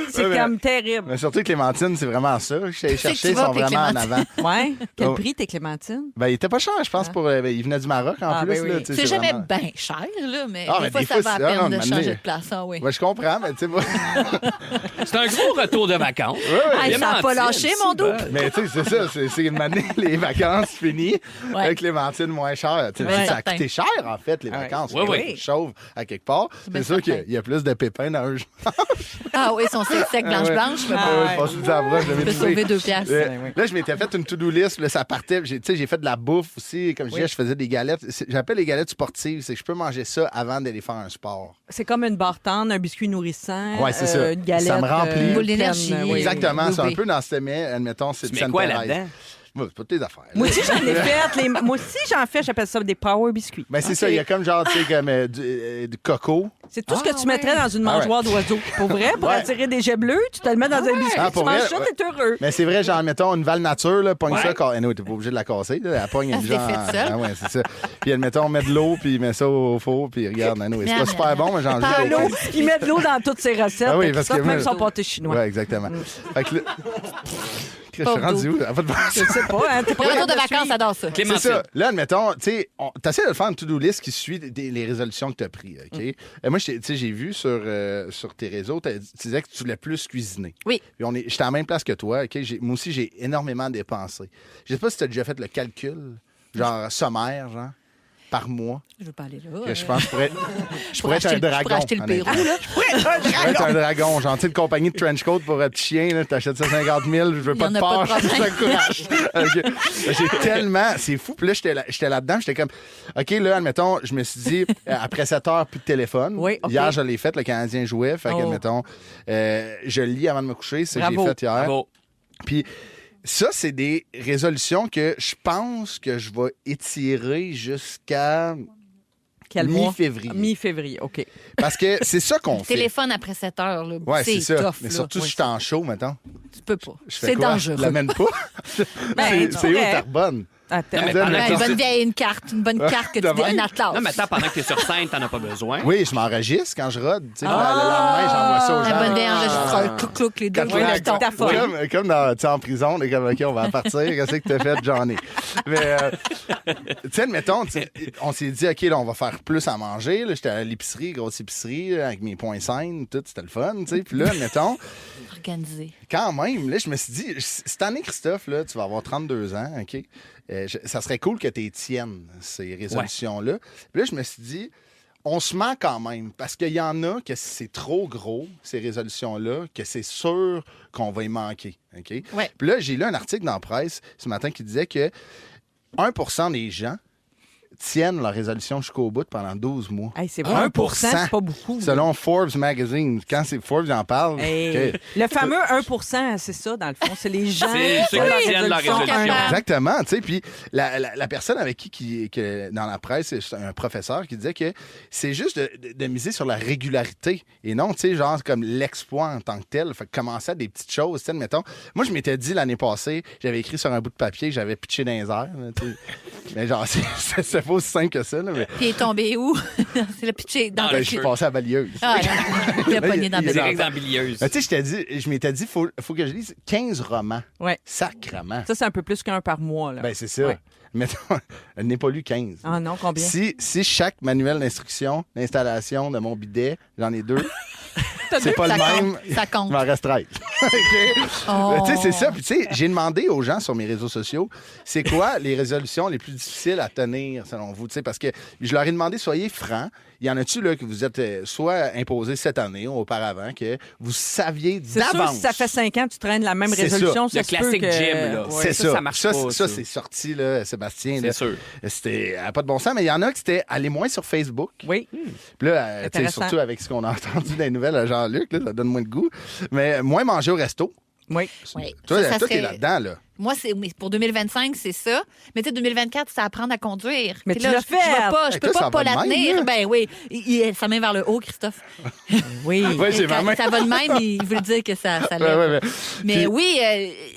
C'est Ouais, mais- comme terrible. Mais surtout Clémentine, c'est vraiment ça. Je suis allé sais que chercher, tu ils vas sont avec vraiment en Clémentine. avant. Ouais. Quel Oh. prix tes clémentines? Ben, il était pas cher, je pense, pour. Il venait du Maroc en Ah, plus. ben oui. Là, tu sais, C'est jamais vraiment- bien cher, là, mais Ah, des mais fois, des ça fois, va à c'est- ah, peine non, de mais changer amener- de place. Ah, oui. Ouais, je comprends, mais tu sais, moi- C'est un gros retour de vacances. Hey, ça n'a pas Clémentine, lâché, si, mon dos. ben. Mais tu sais, c'est ça. C'est une année, les vacances finies. Ouais. Avec Clémentine moins cher. Tu sais, Ouais. ça a Certain. coûté cher, en fait, les vacances. Ouais, Quand ouais. tu chauves à quelque part. bien C'est sûr certain. qu'il y a plus de pépins dans un jour. Ah oui, son sec blanche-blanche. mais bon. Ouais, passer du savroche, je Tu peux sauver 2 piastres. Là, je m'étais fait une to-do list, là, ça partait. Tu sais, j'ai fait de la bouffe aussi. Comme je disais, je faisais des galettes. J'appelle les galettes sportives. C'est que je peux manger ça avant d'aller faire un sport. C'est comme une barre tendre, un biscuit nourrissant. Ouais, c'est ça. Une galette. Ça me remplit. Boule d'énergie. pleine, Oui. Exactement. C'est un oui. peu dans ce mets. Admettons, c'est Tu du mets quoi Sainte-Thérèse. là-dedans? Moi, c'est pas tes affaires. Moi aussi, j'en ai fait. Moi aussi, j'en fais. J'appelle ça des power biscuits. Ben, c'est ça. Il y a comme genre, tu sais, comme du coco. C'est tout ce que tu mettrais dans une Ah ouais. mangeoire d'oiseau. Pour vrai, pour Ouais. attirer des jets bleus, tu te le mets dans un biscuit, Ah, tu pour manges vrai, ça, ouais. t'es heureux. Mais c'est vrai, genre, mettons, une Val Nature, là, pogne Ouais. ça. Non, t'es pas obligé de la casser. Là. Elle pogne Elle une s'est genre. faite seule. Ah, ouais, c'est ça. Puis, admettons, on met de l'eau, puis met ça au four, puis regarde, non, c'est pas Miam, super miam. bon, mais j'en Par ai l'eau, ils mettent de l'eau dans toutes ces recettes. Ah oui, Fait parce qu'ils que sortent même moi- son pâté chinois. Ouais, exactement. Fait que là. Je suis Pauvre rendu où? En fait, Je sais pas, hein, t'es pas Retour capable de de vacances, suivre. adore ça. C'est Clémentine. ça. Là, admettons, tu sais, t'essaies de faire une to-do list qui suit les résolutions que tu as prises, OK? Et moi, tu sais, j'ai vu sur tes réseaux, tu disais que tu voulais plus cuisiner. Oui. Puis j'étais à la même place que toi, OK? Moi aussi, j'ai énormément dépensé. Je sais pas si tu as déjà fait le calcul, genre sommaire, genre, par mois. Je veux pas aller là. Que je pense que je pourrais être un Je dragon. pourrais acheter le honnêtement. Pérou, là. Je pourrais être un dragon. Genre, tu sais, une compagnie de trench coat pour un petit chien, là, t'achètes ça 50 000, je veux Il y pas en de a pas part, de je problème. ça coûte. OK. J'ai tellement. C'est fou. Puis là, j'étais là-dedans, j'étais comme. OK, là, admettons, je me suis dit, après 7 heures, plus de téléphone. Oui, OK. Hier, je l'ai fait, le Canadien jouait. Fait que, Oh. admettons, je lis avant de me coucher. C'est ce que j'ai Bravo. fait hier. Bravo. Puis ça, c'est des résolutions que je pense que je vais étirer jusqu'à Quel mois? mi-février. Mi-février, OK. Parce que c'est ça qu'on fait. Téléphone après 7 heures, là. Ouais, c'est ça. tough, Mais là. surtout Ouais, si je suis en show, mettons. Tu peux pas. Je fais C'est quoi? dangereux. Je l'amène pas. Ben, tu C'est où, pourrais. Tarbonne? Attends. Non, mais Donne- pendant Ouais, que une t'es bonne vieille, une bonne carte que tu dis, Demain? un atlas. Non, mais attends, pendant que t'es sur scène, t'en as pas besoin. Oui, je m'enregistre quand je rode. Tu sais, puis le lendemain, j'envoie ça aux gens. Un bonne vieille enregistreur, clouc, les deux. Quand Oui, Ouais, le le ton. dictaphone. Comme dans, tu sais, en prison, on est comme, OK, on va partir. Qu'est-ce que t'as fait, Johnny? Mais, tu sais, admettons, on s'est dit, OK, là, on va faire plus à manger. Là, j'étais à l'épicerie, grosse épicerie, là, avec mes points saines, tout, c'était le fun, tu sais. Puis là, admettons, Organisé. quand même, là, je me suis dit, cette année, Christophe, là, tu vas avoir 32 ans, OK? Ça serait cool que tu tiennes ces résolutions-là. Puis là, je me suis dit, on se ment quand même, parce qu'il y en a que c'est trop gros, ces résolutions-là, que c'est sûr qu'on va y manquer, OK? Ouais. Puis là, j'ai lu un article dans la presse ce matin qui disait que 1% des gens tiennent leur résolution jusqu'au bout pendant 12 mois. Hey, c'est 1 c'est pas beaucoup. Selon Forbes Magazine. Quand c'est Forbes, j'en parle. Hey. OK. Le fameux 1 c'est ça, dans le fond. C'est les gens C'est ceux qui tiennent leur résolution. Exactement, tu sais, puis la personne avec qui dans la presse, c'est un professeur qui disait que c'est juste de miser sur la régularité et non, tu sais, genre comme l'exploit en tant que tel. Fait que commencer à des petites choses, tu sais, mettons. Moi, je m'étais dit l'année passée, j'avais écrit sur un bout de papier que j'avais pitché dans les airs, là, tu sais. Mais genre, c'est pas aussi simple que ça, là, mais Puis il est tombé où? C'est le pitché dans ben, le je suis passé à la balieuse. Ah, non. Il a pogné dans Il y le a- Direct dans la bilieuse. Tu sais, je m'étais dit, faut que je lise 15 romans. Ouais. Sacrement. Ça, c'est un peu plus qu'un par mois. Là. Ben, c'est ça. Ouais. Mettons, elle n'est pas lu 15. Ah non, combien? Si chaque manuel d'instruction, d'installation de mon bidet, j'en ai 2, c'est pas Ça le compte, même, ça compte. il m'en reste 13. OK? Oh. Tu sais, c'est ça. Puis, tu sais, j'ai demandé aux gens sur mes réseaux sociaux, c'est quoi les résolutions les plus difficiles à tenir, selon vous? Tu sais, parce que je leur ai demandé, soyez francs. Il y en a-tu là que vous êtes soit imposé cette année ou auparavant, que vous saviez C'est sûr, d'avance? si ça fait 5 ans que tu traînes la même C'est résolution, ça. ça Le se peut classique que... gym, là. Ouais. C'est ça. ça marche pas, Ça, ça. c'est sorti, là, Sébastien. C'est là. sûr. C'était pas de bon sens, mais il y en a qui c'était aller moins sur Facebook. Oui. Puis là, tu sais, Intéressant. surtout avec ce qu'on a entendu dans les nouvelles à Jean-Luc, là, ça donne moins de goût. Mais moins manger au resto. Oui. Oui. Toi, Ça toi, serait- t'es là-dedans, là. Moi, mais pour 2025, c'est ça. Mais tu sais, 2024, c'est apprendre à conduire. Mais Puis tu l'as je fait. Je peux toi, ça pas va de la même, tenir. là. Ben oui. Sa main vers le haut, Christophe. Oui. Ouais, j'ai ma main. Ça va de même, il veut dire que ça Ouais, lève. ouais, Mais Puis- oui,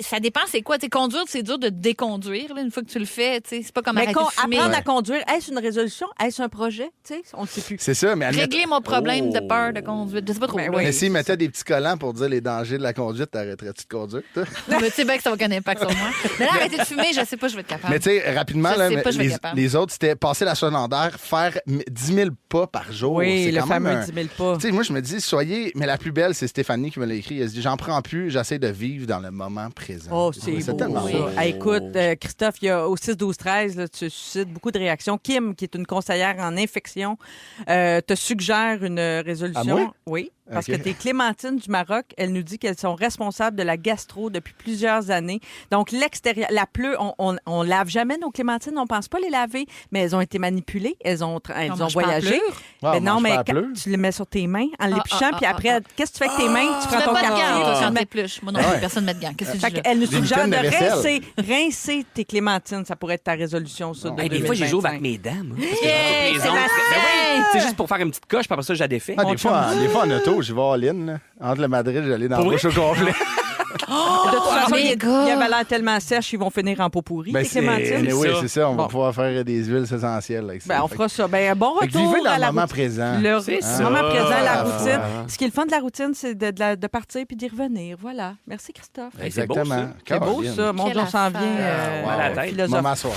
ça dépend, c'est quoi. Tu sais, conduire, c'est dur de déconduire. Là, une fois que tu le fais, tu sais, c'est pas comme Mais arrêter de fumer. apprendre à conduire, est-ce une résolution? Est-ce un projet? Tu sais, on ne sait plus. C'est ça, mais Régler mon problème de peur de conduire. Je sais pas trop. Ben là. oui. Mais s'ils mettaient des petits collants pour dire les dangers de la conduite, t'arrêterais-tu de conduire, toi? Mais tu sais bien que ça va aucun impact sur moi. Mais là, arrêter de fumer, je sais pas, je vais être capable. Mais tu sais, rapidement, Je là, sais mais pas, je vais être capable. les autres, c'était passer la secondaire, faire 10 000 pas par jour. Oui, C'est le quand même fameux un- 10 000 pas. Tu sais, moi, je me dis, soyez. Mais la plus belle, c'est Stéphanie qui me l'a écrit. Elle se dit, j'en prends plus, j'essaie de vivre dans le moment présent. Oh, c'est beau, tellement ça. beau. Ah, écoute, Christophe, il y a au 6-12-13, là, tu suscites beaucoup de réactions. Kim, qui est une conseillère en infection, te suggère une résolution. À moi? Oui, parce OK. que tes Clémentines du Maroc, elle nous dit qu'elles sont responsables de la gastro depuis plusieurs années. Donc, l'extérieur, la pleure, on lave jamais nos Clémentines, on pense pas les laver, mais elles ont été manipulées, elles ont mange pas voyagé. à pleure. Ah, Mais on non, mange mais pas à quand pleur. tu les mets sur tes mains en l'épluchant, puis après, qu'est-ce que tu fais avec tes mains? Tu Tu prends mets ton pas de quartier, gants, toi, tu quand le mets- t'épluches. Moi non Ah plus, ouais. personne ne met de gants. Qu'est-ce que tu Fait dis là? qu'elle nous Des suggère de mitaines de vaisselle. rincer tes Clémentines. Ça pourrait être ta résolution, ça, de Hey, des fois, j'y joue 2025. avec mes dents. moi, parce que Yeah, dans toutes les ongles, Sébastien! ben oui, c'est juste pour faire une petite coche, puis après ça, je la défais. Ah, des fois, en auto, je vais en ligne. Là. Entre le Madrid, j'allais dans la Pour bouche au complet. De toute façon, my il y God. avait l'air tellement sèche, ils vont finir en peau pourrie, Ben, tes Clémentines. mais oui, ça. c'est ça. On va Bon. pouvoir faire des huiles essentielles avec ça. Ben, on fera ça. Ben, un bon Fait que retour vivez dans à le la moment routine. présent. C'est ça. moment présent, la Ah, routine. ah. Ce qui est le fun de la routine, c'est de partir puis d'y revenir. Voilà. Merci, Christophe. Hey, c'est beau, Exactement. ça. C'est beau, Caroline. ça. Mon Quelle Dieu, on s'en affaire. vient Mal à la tête. philosophe. Maman soir.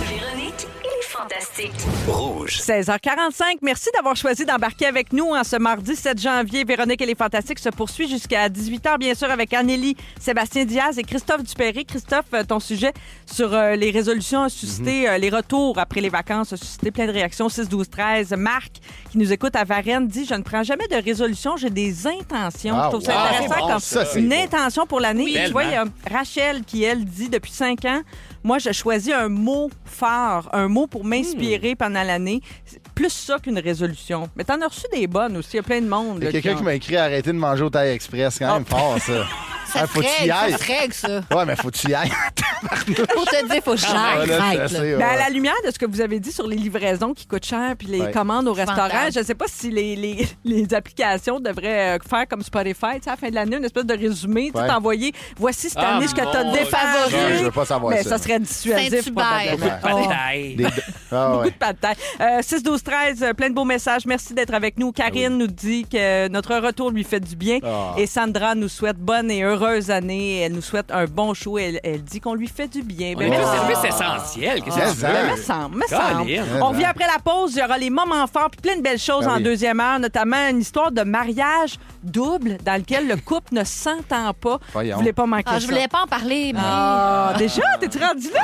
Véronique et les Fantastiques. Rouge. 16h45. Merci d'avoir choisi d'embarquer avec nous en ce mardi 7 janvier. Véronique et les Fantastiques se poursuit jusqu'à 18h, bien sûr, avec Anneli, Sébastien Diaz et Christophe Dupéry. Christophe, ton sujet sur les résolutions a suscité, les retours après les vacances a suscité plein de réactions. 6-12-13. Marc, qui nous écoute à Varennes, dit « Je ne prends jamais de résolution, j'ai des intentions. Ah, Je trouve ça wow. intéressant Bon, comme ça, c'est une bon. intention pour l'année. Oui, Et tu vois, il y a Rachel qui, elle, dit depuis 5 ans, moi, je choisis un mot fort, un mot pour m'inspirer pendant l'année. C'est plus ça qu'une résolution. Mais t'en as reçu des bonnes aussi. Il y a plein de monde. Il y a là, quelqu'un ont- qui m'a écrit arrêter de manger au Thaï Express. Quand même fort, ça. Ça faut que tu y frègue, ailles. ça frègue, ça. Ouais, mais faut que tu y ailles. Pour te dire, faut que Ah, j'arrête. là, c'est là. assez, Ben, à ouais. la lumière de ce que vous avez dit sur les livraisons qui coûtent cher puis les Ouais. commandes au restaurant, Épouvantable. je ne sais pas si les applications devraient faire comme Spotify, tu sais, à la fin de l'année, une espèce de résumé, tu sais, Ouais. t'envoyer voici cette Ah, année ce que tu as mon défavorisé. Dieu. Je veux pas savoir Mais ça. ça serait dissuasif, Saint-Hubert. probablement. Pas de Oh. taille. Ah, ouais. Pas de tête. 6-12-13, plein de beaux messages. Merci d'être avec nous. Karine nous dit que notre retour lui fait du bien. Ah. Et Sandra nous souhaite bonne et heureuse année. Elle nous souhaite un bon show. Elle dit qu'on lui fait du bien. On Ben, est merci. un service essentiel. Qu'est-ce que Ah, tu ça. veux? Ben, me semble, me semble. Colin. On revient après la pause. Il y aura les moments forts puis plein de belles choses Ben en oui. deuxième heure, notamment une histoire de mariage double dans lequel le couple ne s'entend pas. Voyons. Vous voulez pas manquer Ah, ça. je voulais pas en parler, mais... Ah, déjà? T'es-tu rendu là?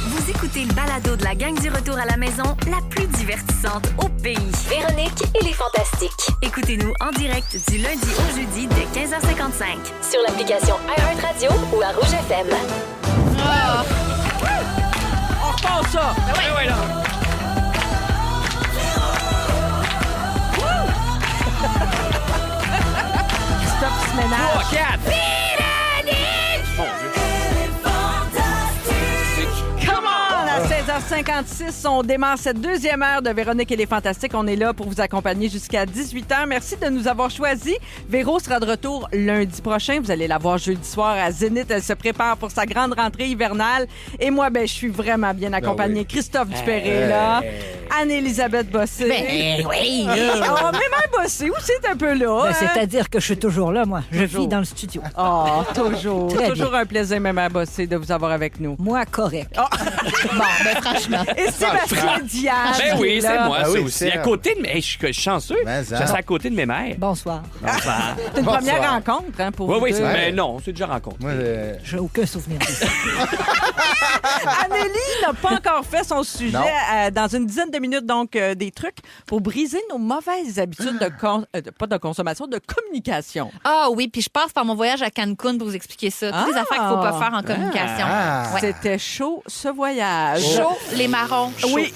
Vous écoutez le balado de la gang du retour à la maison, la plus divertissante au pays. Véronique et les Fantastiques. Écoutez-nous en direct du lundi au jeudi dès 15h55. Sur l'application iHeartRadio ou à Rouge FM. On repart ça. Ouais, ouais, là. Stop ce ménage. 3, 4. Come on! À 16h56, on démarre cette deuxième heure de Véronique et les Fantastiques. On est là pour vous accompagner jusqu'à 18h. Merci de nous avoir choisis. Véro sera de retour lundi prochain. Vous allez la voir jeudi soir à Zénith. Elle se prépare pour sa grande rentrée hivernale. Et moi, ben, je suis vraiment bien accompagnée. oui. Christophe Dupéry est là. Anne-Élisabeth Bossé. Ben oui. Oh, mais même Bossé aussi est un peu là. Ben, hein? c'est-à-dire que je suis toujours là, moi. Je Toujours. vis dans le studio. Oh, toujours. Très Toujours un plaisir, même à Bossé, de vous avoir avec nous. Moi, correct. Bon, ben franchement. Et Sébastien Diaz. Ben qui oui, est c'est là. moi, Ah ça oui, aussi. c'est À côté de mes... Hey, je suis chanceux. Mais ça. Je suis à côté de mes mères. Bonsoir. C'est une Bonsoir. première rencontre hein, pour Oui, vous oui, deux. c'est... Mais non, c'est déjà rencontré. Moi, J'ai aucun souvenir de ça. Annélie n'a pas encore fait son sujet. Non. Dans une dizaine de minutes, donc, des trucs pour briser nos mauvaises habitudes pas de consommation, de communication. Ah oui, puis je passe par mon voyage à Cancun pour vous expliquer ça. Toutes les Ah. affaires qu'il ne faut pas faire en communication. Ah. Ouais. C'était chaud, ce voyage. Chaud, les marrons. Oui.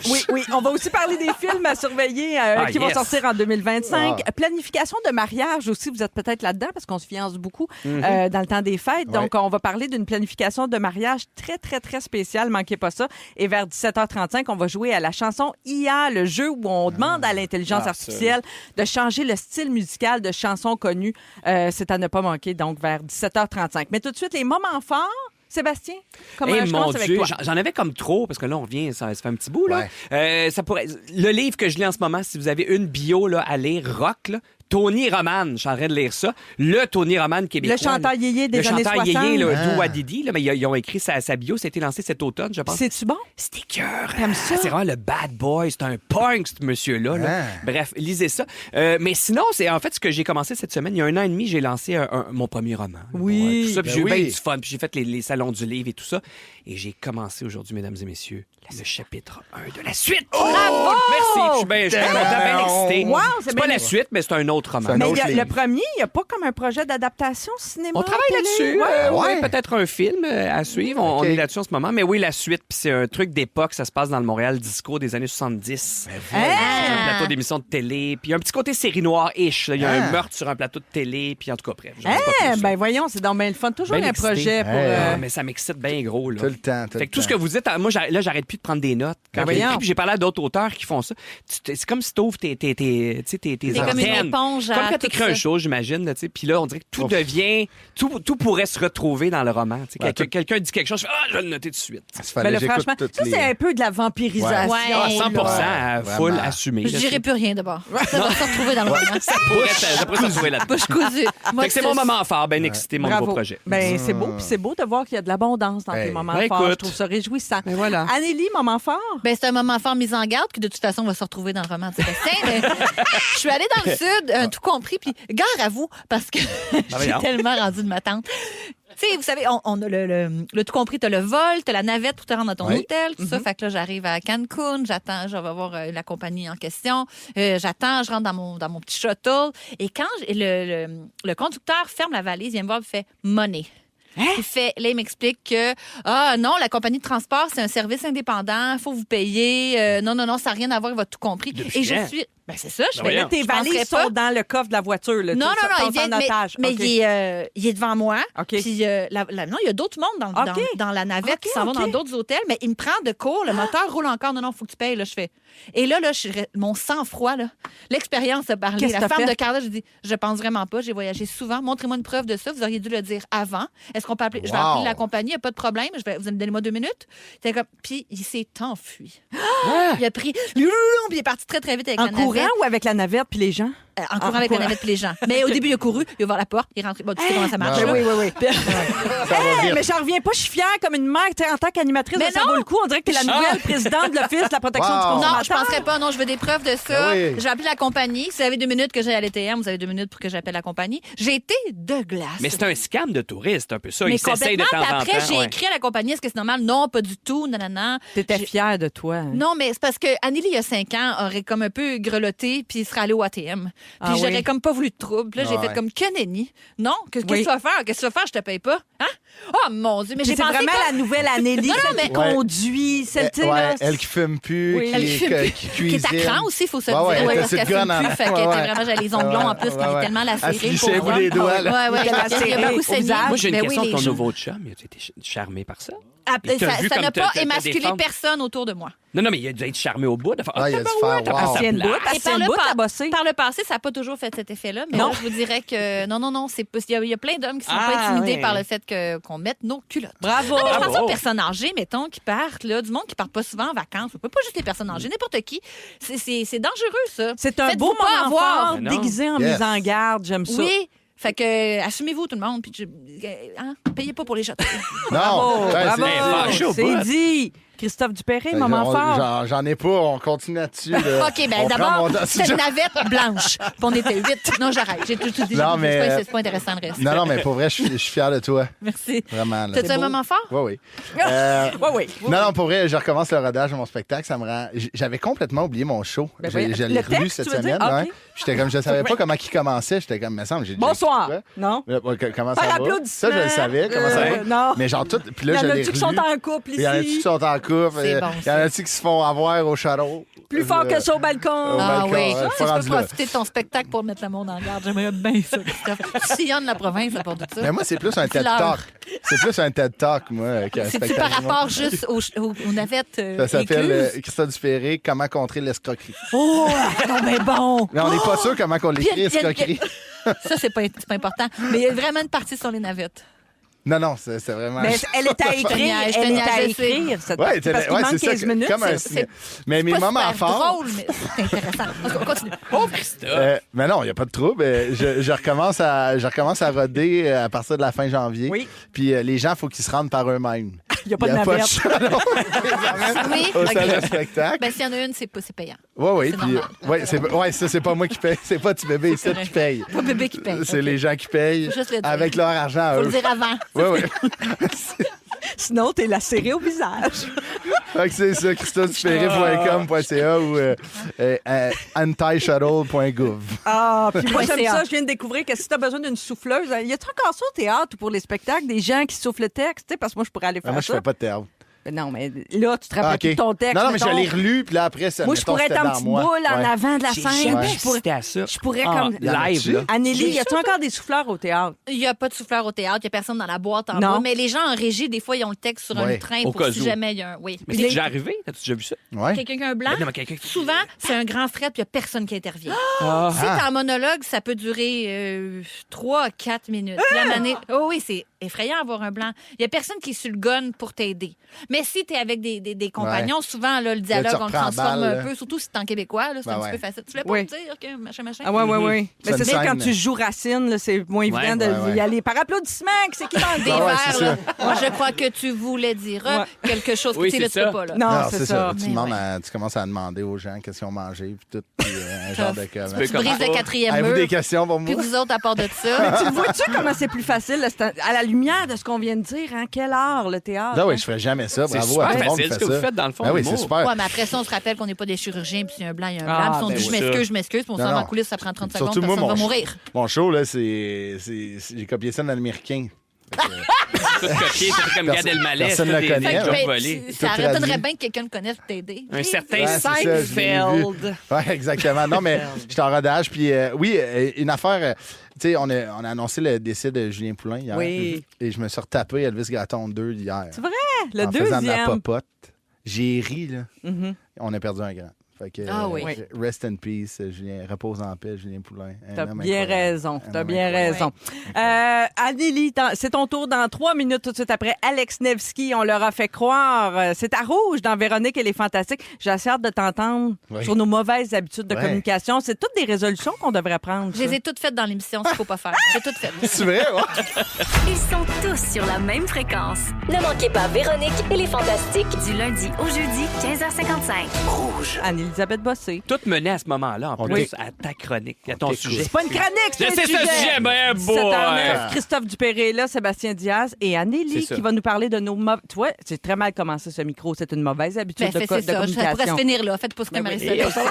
On va aussi parler des films à surveiller qui vont sortir en 2025. Planification de mariage aussi, vous êtes peut-être là-dedans parce qu'on se fiance beaucoup dans le temps des fêtes. Donc, on va parler d'une planification de mariage très, très, très spéciale. Manquez pas ça. Et vers 17h35, on va jouer à la chanson IA, le jeu où on demande à l'intelligence artificielle de changer le style musical de chansons connues. C'est à ne pas manquer, donc vers 17h35. Mais tout de suite, les moments forts. Sébastien, comment je mon commence avec Dieu, toi? j'en avais comme trop, parce que là, on revient, ça fait un petit bout, là. Ça pourrait... Le livre que je lis en ce moment, si vous avez une bio là, à lire, rock, là, Tony Roman, je suis en train de lire ça. Le Tony Roman québécois. Le chanteur yéyé des années 60. Le chanteur yéyé, Douadidi, là, mais ils ont écrit sa bio, ça a été lancé cet automne, je pense. C'est-tu bon? C'était cœur. T'aimes ça? C'est vraiment le bad boy, c'est un punk, ce monsieur-là. Là. Bref, lisez ça. Mais sinon, c'est en fait ce que j'ai commencé cette semaine. Il y a 1 an et demi, j'ai lancé mon premier roman. Oui. Tout ça, puis j'ai eu bien du fun, puis j'ai fait les salons du livre et tout ça. Et j'ai commencé aujourd'hui, mesdames et messieurs, le chapitre 1 de la suite. Bravo! Merci, je suis bien excité. Wow, c'est pas la suite, mais c'est un autre roman. Mais le premier, il n'y a pas comme un projet d'adaptation cinéma? On travaille là-dessus. Peut-être un film à suivre. On est là-dessus en ce moment. Mais oui, la suite, puis c'est un truc d'époque. Ça se passe dans le Montréal disco des années 70. Sur un plateau d'émissions de télé. Puis il y a un petit côté série noire-ish. Il y a un meurtre sur un plateau de télé. Puis en tout cas, bref. Ben voyons, c'est donc bien le fun. Toujours un projet pour... Mais ça m'excite bien gros. Là. Tout le temps. Fait que tout ce que vous dites, moi, là, j'arrête plus de prendre des notes. Quand j'ai écrit, puis j'ai parlé à d'autres auteurs qui font ça. C'est comme si t'ouvres tes antennes. comme une éponge. Comme quand t'écris un show, j'imagine. Puis là, on dirait que tout devient... Tout pourrait se retrouver dans le roman. Quelqu'un dit quelque chose, je vais le noter tout de suite. Mais là, franchement, ça, c'est un peu de la vampirisation. 100%, full assumé. Je dirais plus rien d'abord. Ça va se retrouver dans le roman. Ça pourrait se retrouver là-dedans. Bouche cousue. Fait que c'est mon moment fort, bien excité, mon nouveau projet. Ben, c'est beau, puis c'est beau de voir qu'il y a de l'abondance dans tes moments forts. Je trouve ça réjouissant. Anneli, moment fort? Ben, c'est un moment fort mis en garde qui, de toute façon, va se retrouver dans le roman de Sébastien. Mais je suis allée dans le sud, tout compris, puis gare à vous, parce que j'ai tellement rendu de ma tante. Tu sais, vous savez, on a le tout compris, t'as le vol, t'as la navette pour te rendre à ton hôtel, tout ça. Fait que là, j'arrive à Cancun, j'attends, je vais voir la compagnie en question. J'attends, je rentre dans mon petit shuttle. Et quand le conducteur ferme la valise, il vient me voir et fait « money ». Là, il m'explique que non, la compagnie de transport, c'est un service indépendant, il faut vous payer. Non, ça n'a rien à voir avec votre tout compris. Et je suis... Ben, c'est ça, je fais là, tes valises sont dans le coffre de la voiture. Là, non, il vient, mais il est devant moi. Puis il y a d'autres mondes dans la navette qui s'en vont dans d'autres hôtels, mais il me prend de court, le moteur roule encore. Non, il faut que tu payes. Là, je fais. Et là, mon sang-froid, l'expérience de parler. La femme de carrelage, je dis, je pense vraiment pas, j'ai voyagé souvent. Montrez-moi une preuve de ça. Vous auriez dû le dire avant. Est-ce qu'on peut appeler? Je vais appeler la compagnie, il n'y a pas de problème. Vous me donnez-moi 2 minutes. Puis il s'est enfui. Il a pris. Puis il est parti très, très vite avec la navette. Ou avec la navette puis les gens? En courant avec la navette puis les gens. Mais au début, il a couru, il a ouvert la porte, il est rentré. Bon, tu sais comment ça marche. Oui. Mais j'en reviens pas, je suis fière comme une mère, en tant qu'animatrice de Ça vaut le coup. On dirait que tu es la nouvelle présidente de l'Office de la protection du consommateur. Non, je penserais pas. Non, je veux des preuves de ça. Je vais appeler la compagnie. Si vous avez 2 minutes que j'aille à l'ETM, vous avez 2 minutes pour que j'appelle la compagnie. J'ai été de glace. Mais c'est un scam de touriste, un peu ça. Mais ils s'essayent de temps en temps. Après, j'ai écrit à la compagnie, est-ce que c'est normal? Non, pas du tout. Non. T'étais fière de toi. Non, mais c'est parce que Anneli, il y a 5 ans, aurait comme un peu grelotté puis il serait allé au ATM. Puis j'aurais comme pas voulu de trouble. Puis là, j'ai fait comme que nenni. Non, qu'est-ce que tu vas faire? Qu'est-ce que tu vas faire? Je te paye pas. Hein? Oh mon Dieu, mais j'ai pensé vraiment la nouvelle Anneli, celle qui conduit, celle elle qui fume plus, qui cuisine. Qui est à cran aussi, il faut se dire. Parce qu'elle fume plus, fait qu'elle était vraiment, j'avais les ongles longs en plus, puis elle est tellement lacérée. Vous les doigts, là. Il y a beaucoup saigné. Moi, j'ai une question de ton nouveau chum. Tu été charmé par ça? Ça n'a pas émasculé personne autour de moi. Non, mais il a dû être charmé au bout. Il a dû faire Par le passé, ça n'a pas toujours fait cet effet-là. Mais là, je vous dirais que non, il y a plein d'hommes qui ne sont pas intimidés par le fait qu'on mette nos culottes. Bravo! Non, mais je pense aux personnes âgées, mettons, qui partent, là, du monde qui ne part pas souvent en vacances. Pas juste les personnes âgées, n'importe qui. C'est dangereux, ça. C'est un beau moment fort, déguisé en mise en garde. J'aime ça. Oui. Fait que, assumez-vous tout le monde, puis payez pas pour les jeter. Non, bravo, c'est dit. Christophe Dupéret, moment fort. J'en ai pas, on continue là-dessus. OK, ben d'abord, c'était une navette blanche. Puis on était 8. Non, j'arrête. J'ai tout dit. C'est pas intéressant le reste. Non, mais pour vrai, je suis fier de toi. Merci. Vraiment. T'as-tu un moment fort? Oui. Oui. Non, pour vrai, je recommence le rodage de mon spectacle. Ça me rend... J'avais complètement oublié mon show. Je l'ai relu cette semaine. J'étais comme, je savais pas comment il commençait. J'étais comme, me semble, j'ai bonsoir. Non. Comment ça va? Ça, je le savais. Comment ça va? Non. Mais genre tout. Puis là, il y en a-tu qui sont en couple ici? Il y en a-tu qui sont en couple? coupe. C'est bon, Il y en a-tu qui se font avoir au château? Plus fort que ça au balcon. Ah balcon, oui, pas tu rendu peux là. profiter de ton spectacle pour mettre le monde en garde. J'aimerais bien ça, Christophe. Tu sillonnes la province à part de ça. Mais moi, c'est plus un TED Dis-leur. Talk. C'est plus un TED Talk, moi, qu'un C'est-tu spectacle. par rapport juste aux navettes Ça s'appelle écluses? Christophe Dupéré, comment contrer l'escroquerie. Oh, non, mais bon! Mais on n'est pas sûr comment on l'écrit, Puis, escroquerie. Ça, c'est pas important. Mais il y a vraiment une partie sur les navettes. Non, c'est vraiment... Mais elle est à écrire. Je te Elle est niaise, à je sais. écrire. Cette Ouais, partie, parce qu'il manque 15 minutes. comme un c'est- Mais mes Pas moments super forts... drôle, mais c'est intéressant. On continue. Oh, Christophe! Mais non, il n'y a pas de trouble. Je recommence à roder à partir de la fin janvier. Oui. Puis les gens, il faut qu'ils se rendent par eux-mêmes. Il n'y a pas de navette. chalon. Oui, Au salle de OK. spectacle. Ben, s'il y en a une, c'est payant. Oui, c'est puis normal. ça, c'est pas moi qui paye. C'est pas tu bébé ici qui paye. Pas bébé qui paye. C'est OK. les gens qui payent Faut juste le dire. avec leur argent à Faut eux. le dire avant. Oui, oui. Sinon, t'es lacéré au visage. Fait que c'est ça, christophe-dupéré.com.ca ou antishuttle.gouv. Ah, puis moi, j'aime .ca. ça. Je viens de découvrir que si t'as besoin d'une souffleuse, y a-t-il encore ça au théâtre ou pour les spectacles, des gens qui soufflent le texte? Tu sais, parce que moi, je pourrais aller faire Moi, je ça. fais pas de théâtre. Ben non, mais là, tu te rappelles Ah, OK. tout ton texte. Non, non, mais je mettons. l'ai relu, puis là, après, ça Moi, je mettons, pourrais être c'était en dans petite moi. boule en Ouais. avant de la J'ai scène. jamais Je pourrais, assisté à ça. je pourrais Ah, comme... live, là. Anneli, y a-tu encore des souffleurs au théâtre? Il n'y a pas de souffleur au théâtre, il n'y a personne dans la boîte en Non. bas, mais les gens en régie, des fois, ils ont le texte sur un Ouais. train Au pour cas si où. jamais il y a un. Oui. Mais Puis c'est les- déjà arrivé? As-tu déjà vu ça? Ouais. Quelqu'un qui a un blanc, Ben non, mais quelqu'un qui- souvent, c'est un grand fret, puis il n'y a personne qui intervient. Ah. Si t'es en monologue, ça peut durer 3-4 minutes. Puis la manée- Oh oui, c'est effrayant d'avoir un blanc. Il n'y a personne qui est sur le gun pour t'aider. Mais si tu es avec des compagnons, souvent, là, le dialogue, tu on le reprends la transforme balle, un là. peu, surtout si t'es en québécois, là, c'est Ben un ouais. petit peu facile. Tu voulais pas Oui. me dire que machin. Ah, oui. C'est Mais c'est une sûr, quand scène. tu joues Racine, là, c'est moins évident de ouais. y aller. Par applaudissement, c'est qui dans le Des Ah ouais, verres, c'est là. ça. Moi, je crois que tu voulais dire quelque chose que Oui, tu c'est ne sais ça. pas, là. Non, Non, c'est ça. Tu, Mais demandes ouais. tu commences à demander aux gens qu'est-ce qu'ils ont mangé, puis tout. Puis, un genre de comment. peux Tu brises le quatrième Avez-vous mur. des questions pour moi? Puis vous autres, à part de ça, Tu le vois-tu comment c'est plus facile là, c'est à la lumière de ce qu'on vient de dire? Hein? Quel art, le théâtre? Non, hein? oui, je ferais jamais ça. C'est Bravo super à tout le monde facile qui ce fait que vous ça. faites, dans le fond, Ben oui, c'est l'humour. super. ouais, mais après ça, on se rappelle qu'on n'est pas des chirurgiens, puis s'il y a un blanc, il y a un Ah, blanc. Puis si on ben dit oui. je m'excuse, puis on Non, s'en va en non. coulisses, ça prend 30 Surtout secondes, moi, personne va mourir. Mon show, là, j'ai copié ça dans l'américain. Tout copié, c'est comme Gad Elmaleh, personne c'est le des connaît, jokes ouais. volés. Ça Tout étonnerait traduit. bien que quelqu'un le connaisse pour t'aider. Un certain Ouais, c'est ça, je l'ai Seinfeld. Oui, exactement. Non, mais j'étais en rodage. Puis une affaire, tu sais, on a annoncé le décès de Julien Poulin hier. Oui. Et je me suis retapé Elvis Gratton 2 hier. C'est vrai, le en faisant de la deuxième. popote. J'ai ri, là. Mhm. On a perdu un grand. Fait que, Ah oui. Rest in peace, Julien. Repose en paix, Julien Poulin. Un T'as homme bien incroyable. raison. Un T'as homme bien incroyable. raison. Anneli, c'est ton tour dans 3 minutes tout de suite après. Alex Nevsky, on leur a fait croire. C'est à Rouge dans Véronique et les Fantastiques. J'ai assez hâte de t'entendre Oui. sur nos mauvaises habitudes de Ouais. communication. C'est toutes des résolutions qu'on devrait prendre. Je les ai toutes faites dans l'émission, ce qu'il faut pas faire. J'ai toutes faites. C'est vrai, ouais? Ils sont tous sur la même fréquence. Ne manquez pas Véronique et les Fantastiques. Du lundi au jeudi, 15h55. Rouge. Anne-Elisabeth Bossé. Tout menait à ce moment-là, en On plus, t'écoute. à ta chronique, à ton t'écoute. sujet. C'est pas une chronique, Je c'est un sais sujet. ce sujet, ben, 17h09, Christophe Dupéré est là, Sébastien Diaz et Anneli C'est ça. qui va nous parler de nos Tu vois, c'est très mal commencé ce micro. C'est une mauvaise habitude Ben, de c'est ça. Ça pourrait communication. se finir là. Faites pas ce que Ben Marie oui. Soleil fait. Non,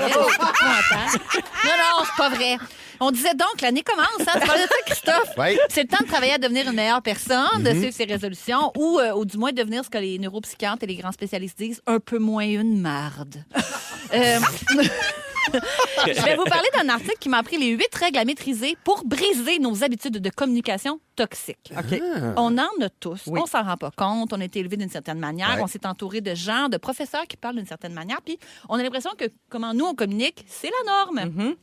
c'est pas vrai. On disait donc, l'année commence. Hein? Tu parlais de ça, Christophe? Oui. C'est le temps de travailler à devenir une meilleure personne, de suivre ses résolutions ou du moins devenir ce que les neuropsychiatres et les grands spécialistes disent, un peu moins une marde. Je vais vous parler d'un article qui m'a appris les 8 règles à maîtriser pour briser nos habitudes de communication toxiques. OK. On en a tous. Oui. On s'en rend pas compte. On a été élevé d'une certaine manière. Ouais. On s'est entouré de gens, de professeurs qui parlent d'une certaine manière. Puis on a l'impression que comment nous, on communique, c'est la norme. Mm-hmm.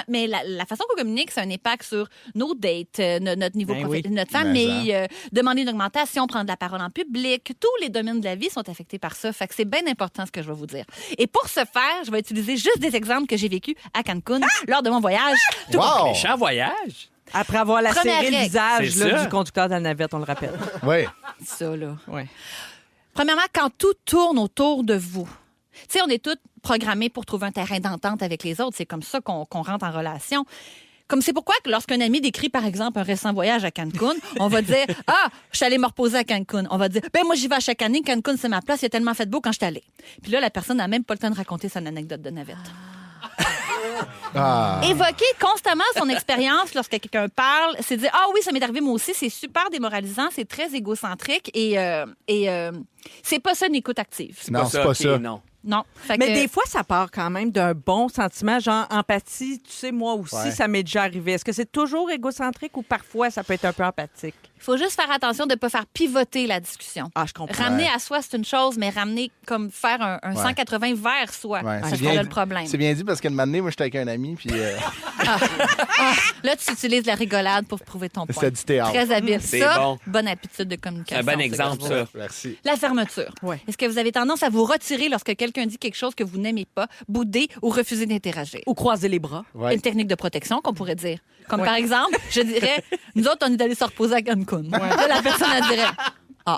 Mais la façon qu'on communique, c'est un impact sur nos dates, notre niveau Ben oui. notre famille, demander une augmentation, prendre la parole en public. Tous les domaines de la vie sont affectés par ça. Fait que c'est bien important ce que je vais vous dire. Et pour ce faire, je vais utiliser juste des exemples que j'ai vécus à Cancun lors de mon voyage. Wow! Méchant voyage. Après avoir Première lacéré le règle. visage C'est là, ça. du conducteur de la navette, on le rappelle. Oui. Ça, là. Ouais. Premièrement, quand tout tourne autour de vous. Tu sais, on est tous programmés pour trouver un terrain d'entente avec les autres. C'est comme ça qu'on rentre en relation. Comme c'est pourquoi que lorsqu'un ami décrit, par exemple, un récent voyage à Cancun, on va dire « Ah, je suis allée me reposer à Cancun. » On va dire « Ben moi, j'y vais à chaque année. Cancun, c'est ma place. Il a tellement fait beau quand je suis allée. » Puis là, la personne n'a même pas le temps de raconter son anecdote de navette. Évoquer constamment son expérience lorsque quelqu'un parle, c'est dire « Ah oui, ça m'est arrivé moi aussi », c'est super démoralisant, c'est très égocentrique et c'est pas ça une écoute active. Non, c'est pas ça. Non. Non. Fait Mais que- des fois, ça part quand même d'un bon sentiment, genre empathie. Tu sais, moi aussi, Ouais. ça m'est déjà arrivé. Est-ce que c'est toujours égocentrique ou parfois ça peut être un peu empathique? Il faut juste faire attention de ne pas faire pivoter la discussion. Ah, je comprends. Ramener à soi, c'est une chose, mais ramener comme faire un 180 vers soi, Ouais, ça c'est serait bien le problème. C'est bien dit parce qu'une matinée, moi, j'étais avec un ami, puis Là, tu utilises la rigolade pour prouver ton point. c'était du théâtre. Très habile. C'est Ça, bon. bonne habitude de communication. Un bon exemple, ça. Merci. La fermeture. Ouais. Est-ce que vous avez tendance à vous retirer lorsque quelqu'un dit quelque chose que vous n'aimez pas, bouder ou refuser d'interagir? Ou croiser les bras. Ouais. Une technique de protection qu'on pourrait dire. Comme par exemple, je dirais, nous autres, on est allés se reposer à Cancun. Là, la personne, elle dirait, ah.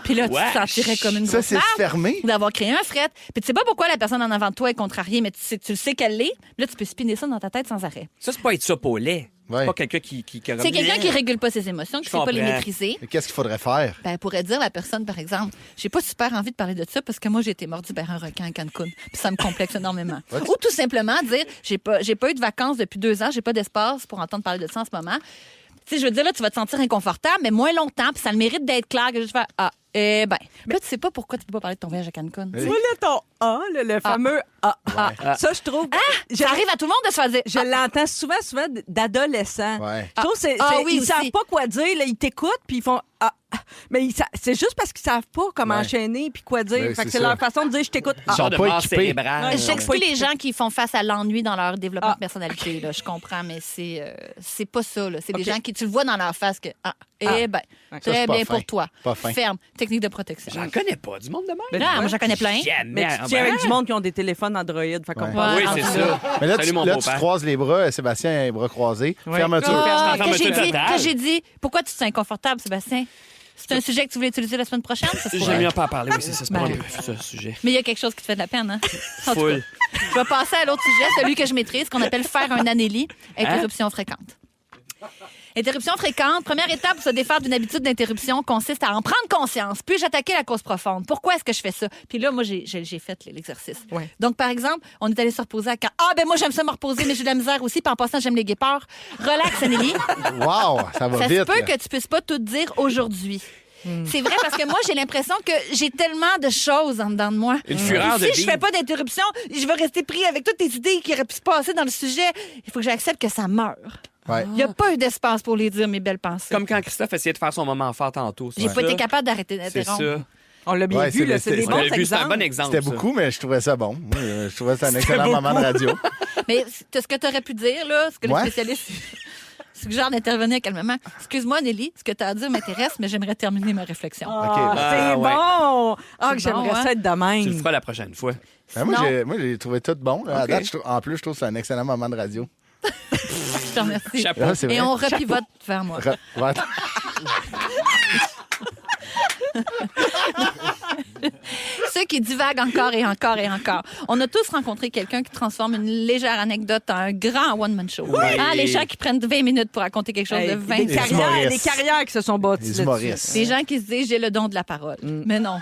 Puis là, tu te sentirais comme une Ça, grosse c'est marde fermé. d'avoir créé un fret. Puis tu sais pas pourquoi la personne en avant de toi est contrariée, mais tu le sais qu'elle l'est. Là, tu peux spinner ça dans ta tête sans arrêt. Ça, c'est pas être sapolet. Ouais. C'est pas quelqu'un qui C'est quelqu'un qui régule pas ses émotions, qui Je sait pas les comprends. maîtriser. Mais qu'est-ce qu'il faudrait faire? Ben, elle pourrait dire la personne, par exemple, j'ai pas super envie de parler de ça parce que moi, j'ai été mordu par un requin à Cancun. Puis ça me complexe énormément. Ou tout simplement dire, j'ai pas eu de vacances depuis 2 ans, j'ai pas d'espace pour entendre parler de ça en ce moment. Tu sais, je veux dire, là, tu vas te sentir inconfortable, mais moins longtemps, puis ça a le mérite d'être clair que je fais, là, tu sais pas pourquoi tu peux pas parler de ton voyage à Cancun. Tu vois, là, ton A, le fameux A. Ça, je trouve. Ça arrive à tout le monde de se faire dire. Je l'entends souvent d'adolescents. Ouais. Je trouve que oui, ils aussi. savent pas quoi dire. Là, ils t'écoutent, puis ils font mais c'est juste parce qu'ils savent pas comment Ouais. enchaîner puis quoi dire. Ouais, fait que c'est c'est ça. leur façon de dire je t'écoute. Ils sont Genre de pas mort équipés. cérébrale. J'exclus les gens qui font face à l'ennui dans leur développement de personnalité. Là, je comprends, mais c'est pas ça. Là. C'est des gens qui, tu le vois dans leur face que, c'est très pas bien fin. pour toi. Pas fin. Ferme. Technique de protection. J'en connais pas du monde de même. Là, moi, j'en connais plein. Jamais. Mais tu tiens avec du monde qui ont des téléphones Android. Fait qu'on Ouais. parle Oui, entre c'est eux. ça. Mais là, Salut, mon tu beau-père. croises les bras, Sébastien a les bras croisés. Fermeture. Ah, ferme que j'ai tout dit, total. que j'ai dit. Pourquoi tu te sens inconfortable, Sébastien? C'est un sujet que tu voulais utiliser la semaine prochaine? Ça se pourrait. J'aime mieux pas en parler, oui, c'est ça, c'est pas Ben. un futur sujet. Mais il y a quelque chose qui te fait de la peine, hein? En tout Full. cas, je vais passer à l'autre sujet, celui que je maîtrise, qu'on appelle faire un anélie, interruption fréquente. Interruption fréquente, première étape pour se défaire d'une habitude d'interruption consiste à en prendre conscience. Puis-je attaquer la cause profonde? Pourquoi est-ce que je fais ça? Puis là, moi, j'ai fait l'exercice. Ouais. Donc, par exemple, on est allé se reposer à quand? Moi, j'aime ça me reposer, mais j'ai de la misère aussi. Puis en passant, j'aime les guépards. Relax, Anneli. Wow, ça va Ça vite. se peut là. que tu puisses pas tout dire aujourd'hui. C'est vrai parce que moi, j'ai l'impression que j'ai tellement de choses en dedans de moi. Une fureur Puis de si je vie. fais pas d'interruption, je vais rester pris avec toutes tes idées qui auraient pu se passer dans le sujet. Il faut que j'accepte que ça meurt. Ouais. Il n'y a pas eu d'espace pour les dire, mes belles pensées. Comme quand Christophe essayait de faire son moment fort tantôt. J'ai pas été capable d'arrêter C'est d'interrompre. ça. On l'a bien Ouais, vu, là, c'est des On bons l'a vu, c'est un exemples. bon exemple. C'était ça. beaucoup, mais je trouvais ça bon. Moi, je trouvais ça un excellent moment de radio. Mais ce que tu aurais pu dire, là, ce que Ouais. les spécialistes suggèrent d'intervenir calmement. Excuse-moi, Nelly, ce que tu as à dire m'intéresse, mais j'aimerais terminer ma réflexion. OK. C'est Ah, ouais. bon! Ah, que C'est bon, j'aimerais hein? ça être de Tu le même. feras la prochaine fois. Ben, moi, Sinon- j'ai trouvé tout bon. là. À OK. date, en plus, je trouve que c'est un excellent moment de radio. Je te remercie. Chapeau. Ah, c'est vrai. Et on repivote vers moi. Ouais. Ceux qui divaguent encore et encore et encore. On a tous rencontré quelqu'un qui transforme une légère anecdote en un grand one-man show. Hein, les gens qui prennent 20 minutes pour raconter quelque chose Hey, de 20 des, Les carrières, humoristes. des carrières qui se sont bâties Les là-dessus. humoristes. Des gens qui se disent j'ai le don de la parole. Mais non.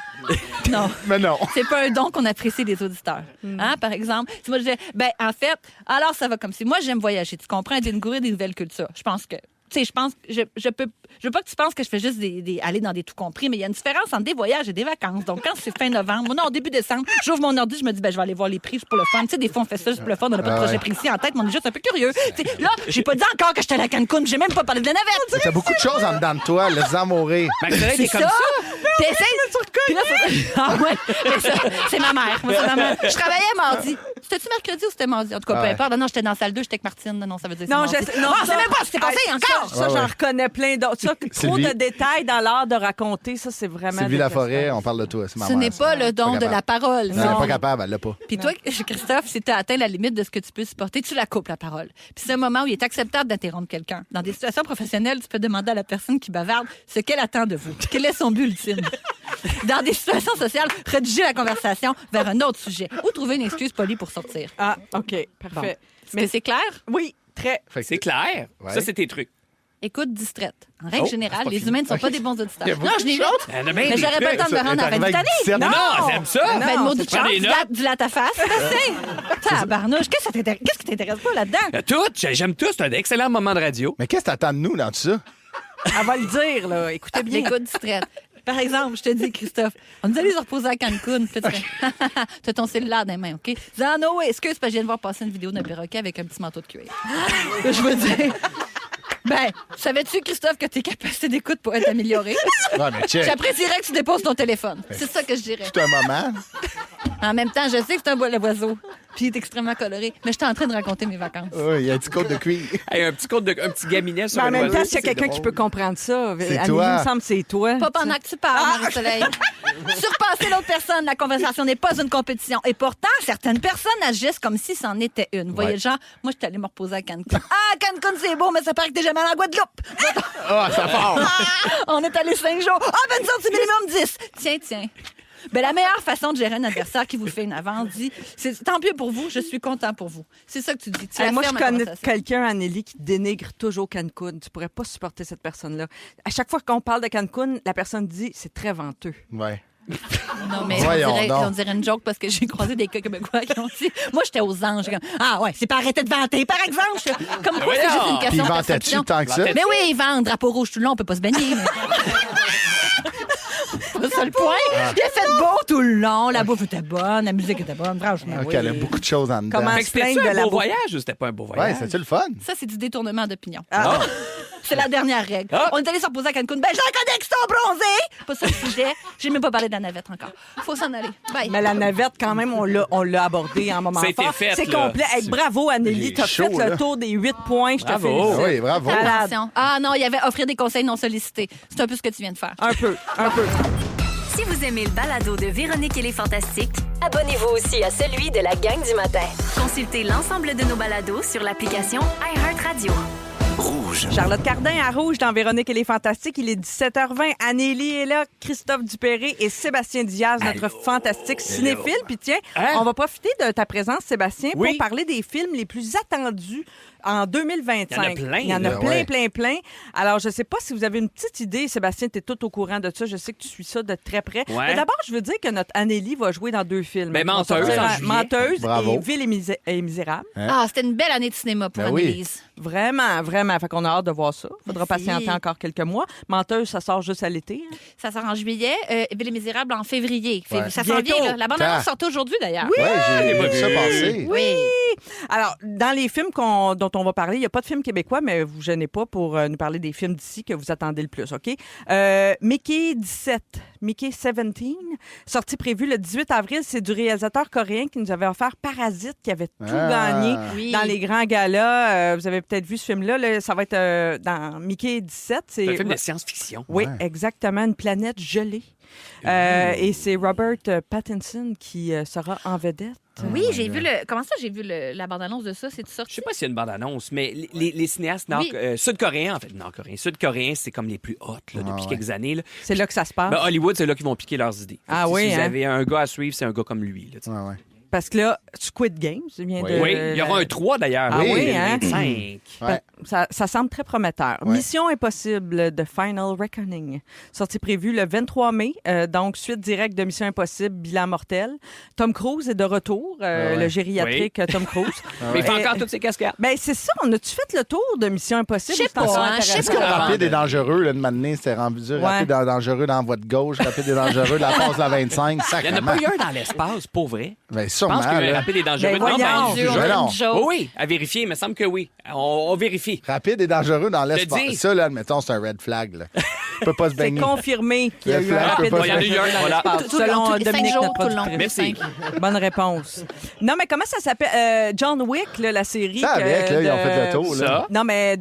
Non. Mais non. C'est pas un don qu'on apprécie des auditeurs. Hein, par exemple, si moi je disais, en fait, alors ça va comme si moi j'aime voyager, tu comprends, découvrir des nouvelles cultures. Je pense que tu sais, je pense que je veux pas que tu penses que je fais juste aller dans des tout compris, mais il y a une différence entre des voyages et des vacances. Donc, quand c'est fin novembre, non, début décembre, j'ouvre mon ordi, je me dis, je vais aller voir les prix pour le fun. Tu sais, des fois, on fait ça juste pour le fun, on n'a pas de projet précis en tête, mais on est juste un peu curieux. Tu sais, là, j'ai pas dit encore que j'étais à la Cancun, j'ai même pas parlé de la navette. T'as beaucoup de choses en dedans de toi. Laisse-en mourir. Marc-Soleil, t'es C'est comme ça. ça. T'essayes. Puis là, ah ouais, mais ça, c'est ma mère. Moi, c'est ma mère. Je travaillais mardi. C'était-tu mercredi ou c'était mardi? En tout cas, Ah peu ouais. importe. Non, j'étais dans la salle 2, j'étais avec Martine. Non, ça veut dire Non, c'est mardi. non, Ah, c'est même pas ce qui s'est passé encore. Ça, Ouais, j'en ouais. reconnais plein d'autres. Ça, trop Sylvie. de détails dans l'art de raconter, ça, c'est vraiment. Sylvie Laforêt, on parle de toi. C'est ma Ce mère, n'est ça. pas le don de capable. la parole. Non, elle n'est pas capable, elle l'a pas. Puis toi, Christophe, si tu as atteint la limite de ce que tu peux supporter, tu la coupes, la parole. Puis c'est un moment où il est acceptable d'interrompre quelqu'un. Dans des situations professionnelles, tu peux demander à la personne qui bavarde ce qu'elle attend de vous. Quel est son but ultime? Dans des situations sociales, rédiger la conversation vers un autre sujet ou trouver une excuse polie pour sortir. Ah, OK, parfait. Mais c'est clair? Oui, très. Fait que C'est clair. Ouais. Ça, c'est tes trucs. Écoute distraite. En règle Oh, générale, c'est pas les fini. humains ne sont pas des bons auditeurs. Il y a beaucoup Non, je de l'ai choses. vu. Mais j'aurais pas le temps de me rendre à T'es arrivé avec 28 17. années. Non, j'aime ça. Ben, maudit Prends chance, des notes. du latte à face. Tabarnouche, qu'est-ce qui t'intéresse pas là-dedans? Tout, j'aime tout. C'est un excellent moment de radio. Mais qu'est-ce que t'attends de nous dans tout ça? Elle va le dire, là. Écoutez bien. L'écoute distraite. Par exemple, je te dis, Christophe, on nous allait se reposer à Cancun. Puis tu fais, t'as ton cellulaire dans les mains, OK? Je dis, ah non, excuse, parce que je viens de voir passer une vidéo d'un perroquet avec un petit manteau de cuir. Je veux dire. Ben, savais-tu, Christophe, que tes capacités d'écoute pourraient être améliorées? Ouais, mais check. J'apprécierais que tu déposes ton téléphone. C'est ça que je dirais. Tout un moment. En même temps, je sais que c'est un bois le oiseau, puis il est extrêmement coloré, mais j'étais en train de raconter mes vacances. Oui, il y a un petit côte de cuir. Hey, un petit gaminet sur Mais en un même oiseau, temps, s'il y a c'est quelqu'un drôle. qui peut comprendre ça, C'est Annie, toi. il me semble que c'est toi. Pas pendant que tu parles, Marie-Soleil. Surpasser l'autre personne, la conversation n'est pas une compétition. Et pourtant, certaines personnes agissent comme si c'en était une. Vous voyez le genre, moi, je suis allée me reposer à Cancun. Ah, Cancun, c'est beau, mais ça paraît que t'es jamais allé en Guadeloupe. Ah, ça part. On est allé 5 jours. Ah, ben, c'est minimum 10. Tiens. Ben, la meilleure façon de gérer un adversaire qui vous fait une avance, dit, c'est tant mieux pour vous, je suis content pour vous. C'est ça que tu dis. Tu Moi, je affirmes la connais conversation. quelqu'un, Anneli, qui dénigre toujours Cancun. Tu pourrais pas supporter cette personne-là. À chaque fois qu'on parle de Cancun, la personne dit c'est très vanteux. Ouais. Non, mais Voyons donc. on dirait une joke parce que j'ai croisé des cas québécois qui ont dit. Moi, j'étais aux anges. Comme, ah ouais, c'est pas arrêter de vanter, par exemple. Comme quoi, c'est juste une Puis question ils de vantaient-tu perception. tant que ça? Mais oui, ils vendent drapeau rouge tout le long, on peut pas se baigner. mais- C'est ça le point. Il a fait beau tout le long. La bouffe était bonne, la musique était bonne, franchement. OK, oui. elle a beaucoup de choses en dedans. Comment Fait que se plaindre c'était-tu de un la beau bouffe? voyage ou c'était pas un beau Ouais, voyage? c'est-tu le fun? Ça, c'est du détournement d'opinion. Ah. C'est la dernière règle. Ah. On est allé se reposer à Cancun. Ben, je reconnais qu'ils sont bronzés. Pas ça le sujet. J'ai même pas parlé de la navette encore. Faut s'en aller. Bye. Mais la navette, quand même, on l'a abordé en moment Ça a été fort. fait, C'est là. complet. Hey, bravo, Anneli. J'ai T'as chaud, fait là. le tour des 8 points. Je te Bravo. félicite. Oui, bravo. Malade. Attention. Ah non, il y avait offrir des conseils non sollicités. C'est un peu ce que tu viens de faire. Un peu. Si vous aimez le balado de Véronique et les Fantastiques, Abonnez-vous aussi à celui de la gang du matin. consultez l'ensemble de nos balados sur l'application iHeartRadio. Rouge. Charlotte Cardin à Rouge dans Véronique et les Fantastiques. Il est 17h20. Anneli est là, Christophe Dupéré et Sébastien Diaz, notre fantastique cinéphile. Puis tiens, Hein? on va profiter de ta présence, Sébastien, Oui. pour parler des films les plus attendus en 2025. Il y en a plein, Il y en a là. plein, Ouais. plein. Alors, je ne sais pas si vous avez une petite idée. Sébastien, tu es tout au courant de ça. Je sais que tu suis ça de très près. Ouais. Mais d'abord, je veux dire que notre Anneli va jouer dans 2 films. Ben, Ils vont Menteuse, sortir en juillet. Menteuse Bravo. et Ville et Misérable. Hein? Ah, c'était une belle année de cinéma pour Ben oui. Annelise. Vraiment, vraiment. Fait qu'on a hâte de voir ça. Faudra Merci. patienter encore quelques mois. Menteuse, ça sort juste à l'été. hein. Ça sort en juillet. Ville et Misérable en février. Ouais. Ça s'en Bientôt. vient, là. La bande-annonce Quand? sort aujourd'hui, d'ailleurs. Ouais, j'ai pas vu vu. ça passer. Oui. Alors, dans les films dont on va parler, il n'y a pas de films québécois, mais vous gênez pas pour nous parler des films d'ici que vous attendez le plus, OK? Mickey 17, Mickey 17, sortie prévue le 18 avril, c'est du réalisateur coréen qui nous avait offert Parasite, qui avait tout Ah. gagné Oui. dans les grands galas. Vous avez peut-être vu ce film-là. Là, ça va être dans Mickey 17. C'est un film de science-fiction. Oui, Ouais. exactement, une planète gelée. Et c'est Robert Pattinson qui sera en vedette. Oui, j'ai vu le. Comment ça, j'ai vu la bande-annonce de ça? C'est sorti? Je sais pas s'il y a une bande-annonce, mais les cinéastes Oui. sud-coréens, en fait, nord-coréens, sud-coréens, c'est comme les plus hot là, depuis ouais. quelques années. Là. C'est là que ça se passe. Ben, Hollywood, c'est là qu'ils vont piquer leurs idées. Ah Fait que oui, Si vous hein? avez un gars à suivre, c'est un gars comme lui. Là, tu sais. Ouais, ouais. Parce que là, Squid Games vient de... Oui, il y aura un 3 d'ailleurs. Ah en oui, hein? 2025. Ouais. Ça semble très prometteur. Ouais. Mission Impossible de Final Reckoning. Sortie prévue le 23 mai. Donc, suite directe de Mission Impossible, bilan mortel. Tom Cruise est de retour, ouais. le gériatrique Tom Cruise. Mais il fait Et- encore toutes ses cascades. Ben, c'est ça. On a-tu fait le tour de Mission Impossible? Je sais C'est en pas, ça hein, je sais intéressant. pas. Rapide et dangereux, là, de m'amener, c'était rendu Ouais. rapide et dangereux dans votre gauche, rapide et dangereux, la passe de la 25, Il n'y en a sacrément. pas eu un dans l'espace, pour vrai. Ben, Je sûrement, pense que là. rapide et dangereux. Ben, non, voyons. Dieu, on Ben a non. une joke. oui, oui, à vérifier, il me semble que oui. On vérifie. Rapide et dangereux dans Je te l'espace. dis. Ça, là, admettons, c'est un red flag, là. On peut pas se C'est baigner. confirmé qu'il y a Le eu un flash rapide peut pas Il y en a eu un, dans voilà. l'espace, Tout le long, selon tous les 5 Dominique, jours, notre tout le long. productrice. Merci. Bonne réponse. Non, mais comment ça s'appelle? John Wick, là, la série. Ça avec, là, ils ont fait le tour, là. Ça. Non, mais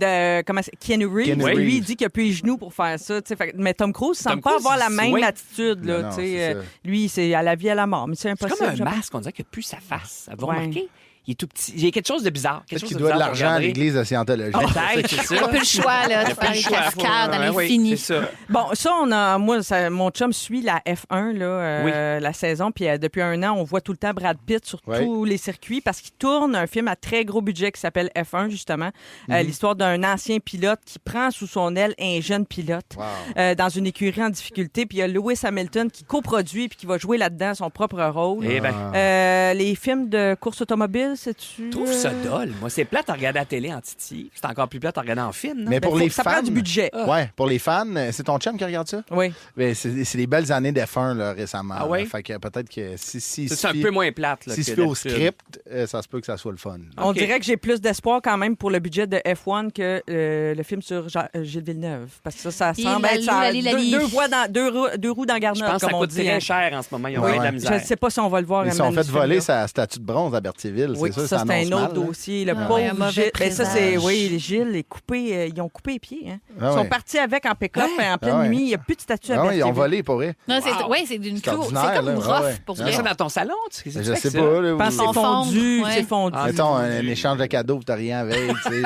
comment c'est? Keanu Reeves. Keanu Lui, Reeves. il dit qu'il n'a plus les genoux pour faire ça. Tu sais, mais Tom Cruise semble Tom pas Cruise, avoir la il même swing. attitude. Là, Non, tu c'est sais, ça. lui, c'est à la vie, à la mort. Mais c'est C'est impossible. comme un je pense. masque, on dirait qu'il n'y a plus sa face. Avez-vous Ouais. remarqué? Il est tout petit. Il y a quelque chose de bizarre. Peut-être qu'il doit de l'argent à l'église de Scientologie. Peut-être, c'est T'as ça. plus le choix, là, de faire les cascades à l'infini. Oui, c'est ça. Bon, ça, mon chum suit la F1, là, la saison, puis depuis un an, on voit tout le temps Brad Pitt sur tous les circuits parce qu'il tourne un film à très gros budget qui s'appelle F1, justement. L'histoire d'un ancien pilote qui prend sous son aile un jeune pilote dans une écurie en difficulté. Puis il y a Lewis Hamilton qui coproduit puis qui va jouer là-dedans son propre rôle. Les films de course automobile, c'est-tu... Je trouve ça dole. Moi, c'est plate à regarder à la télé en titi. C'est encore plus plate à regarder en film. Non? Mais pour les ça fans... prend du budget. Ouais, pour les fans, c'est ton chum qui regarde ça? Oui. Mais c'est des belles années d'F1 là, récemment. Ah oui? Fait que peut-être que si c'est un peu moins plate. Là, si se fait au script, ça se peut que ça soit le fun. On dirait que j'ai plus d'espoir quand même pour le budget de F1 que le film sur Gilles Villeneuve. Parce que ça semble être deux roues dans Garnotte, Je pense que ça comme on coûte dit. très cher en ce moment. Ils ont bien de la misère. Je ne sais pas si on va le voir. Ils sont fait voler sa statue de bronze à Berthierville. Oui, c'est ça, ça c'est un autre mal, dossier. Le un pauvre mauvais Gilles. Ça, c'est... présage. Oui, Gilles est coupé. Ils ont coupé les pieds. Hein. Ah Ils sont ouais. partis avec en pick-up en pleine nuit. Il n'y a plus de statue à Ah oui, ils ont Berthierville. volé pour vrai. Non, c'est d'une C'est clou. C'est ordinaire, comme là. rough, Ouais. pour Tu vrai. fais ça dans ton salon? Tu Je sais pas. Là, Je pense que c'est fondu. Ouais. C'est fondu. Mettons un échange de cadeaux, t'as rien avec. Tu sais.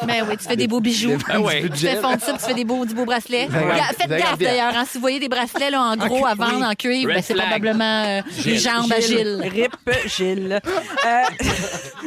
Mais oui, tu fais des beaux bijoux. Des Tu fais fondre ça, puis tu fais des beaux bracelets. Faites Regarde gaffe bien. d'ailleurs. Hein, si vous voyez des bracelets là, en gros à vendre en cuivre, Red c'est flag. probablement les jambes à Gilles. Rip Gilles.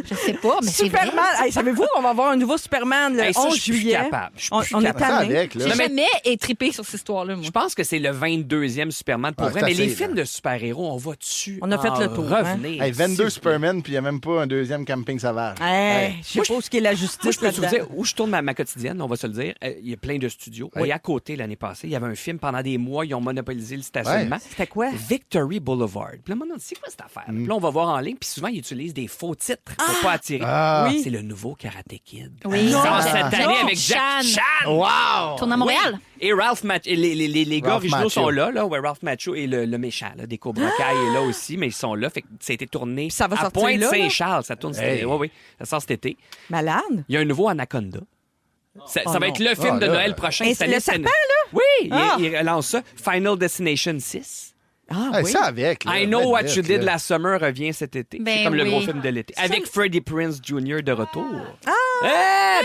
Je sais pas, mais c'est vrai. Superman. Hey, savez-vous, on va avoir un nouveau Superman le Hey, ça, 11 je suis plus juillet. capable. Je suis plus On est capable. Ça tanné. avec, là. J'ai jamais trippé sur cette histoire-là, moi. Je pense que c'est le 22e Superman pour Ah, vrai. c'est Mais les assez, films là. de super-héros, on va dessus. On a fait le tour, Revenir. Hey, 22 Superman, puis il n'y a même pas un deuxième camping sauvage. Hey, je sais pas ce qu'est la justice. Moi, je peux te là-dedans. dire, où je tourne ma quotidienne, on va se le dire, il y a plein de studios. Oui. Et à côté, l'année passée, il y avait un film, pendant des mois, ils ont monopolisé le stationnement. C'était quoi? Victory Boulevard. Puis là, on dit, c'est quoi cette affaire? Puis là, on va voir en ligne, puis souvent, ils utilisent des faux titres pour pas attirer. Ah. Oui. C'est le nouveau Karate Kid. Oui. Il sort Non. cette année avec Jack Chan. Wow! Tourne à Montréal. Et Ralph Macchio. Les gars Ralph originaux Macchio. sont là. Ouais, Ralph Macchio et le méchant là, des Cobra Kai est là aussi, mais ils sont là. Fait que ça a été tourné ça va à sortir là, Pointe-Saint-Charles. Ça tourne. Hey. Oui. Ça sort cet été. Malade. Il y a un nouveau Anaconda. Ça va non. être le film Ah, de là. Noël prochain. Et cette année, le cette serpent, année. Oui, Ah. il relance ça. Final Destination 6. Ah Hey, oui. ça avec. là. I Know What Vite, You Did là. Last Summer revient cet été. Ben C'est comme le oui. gros film de l'été. Avec Freddie Prinze Jr. de retour.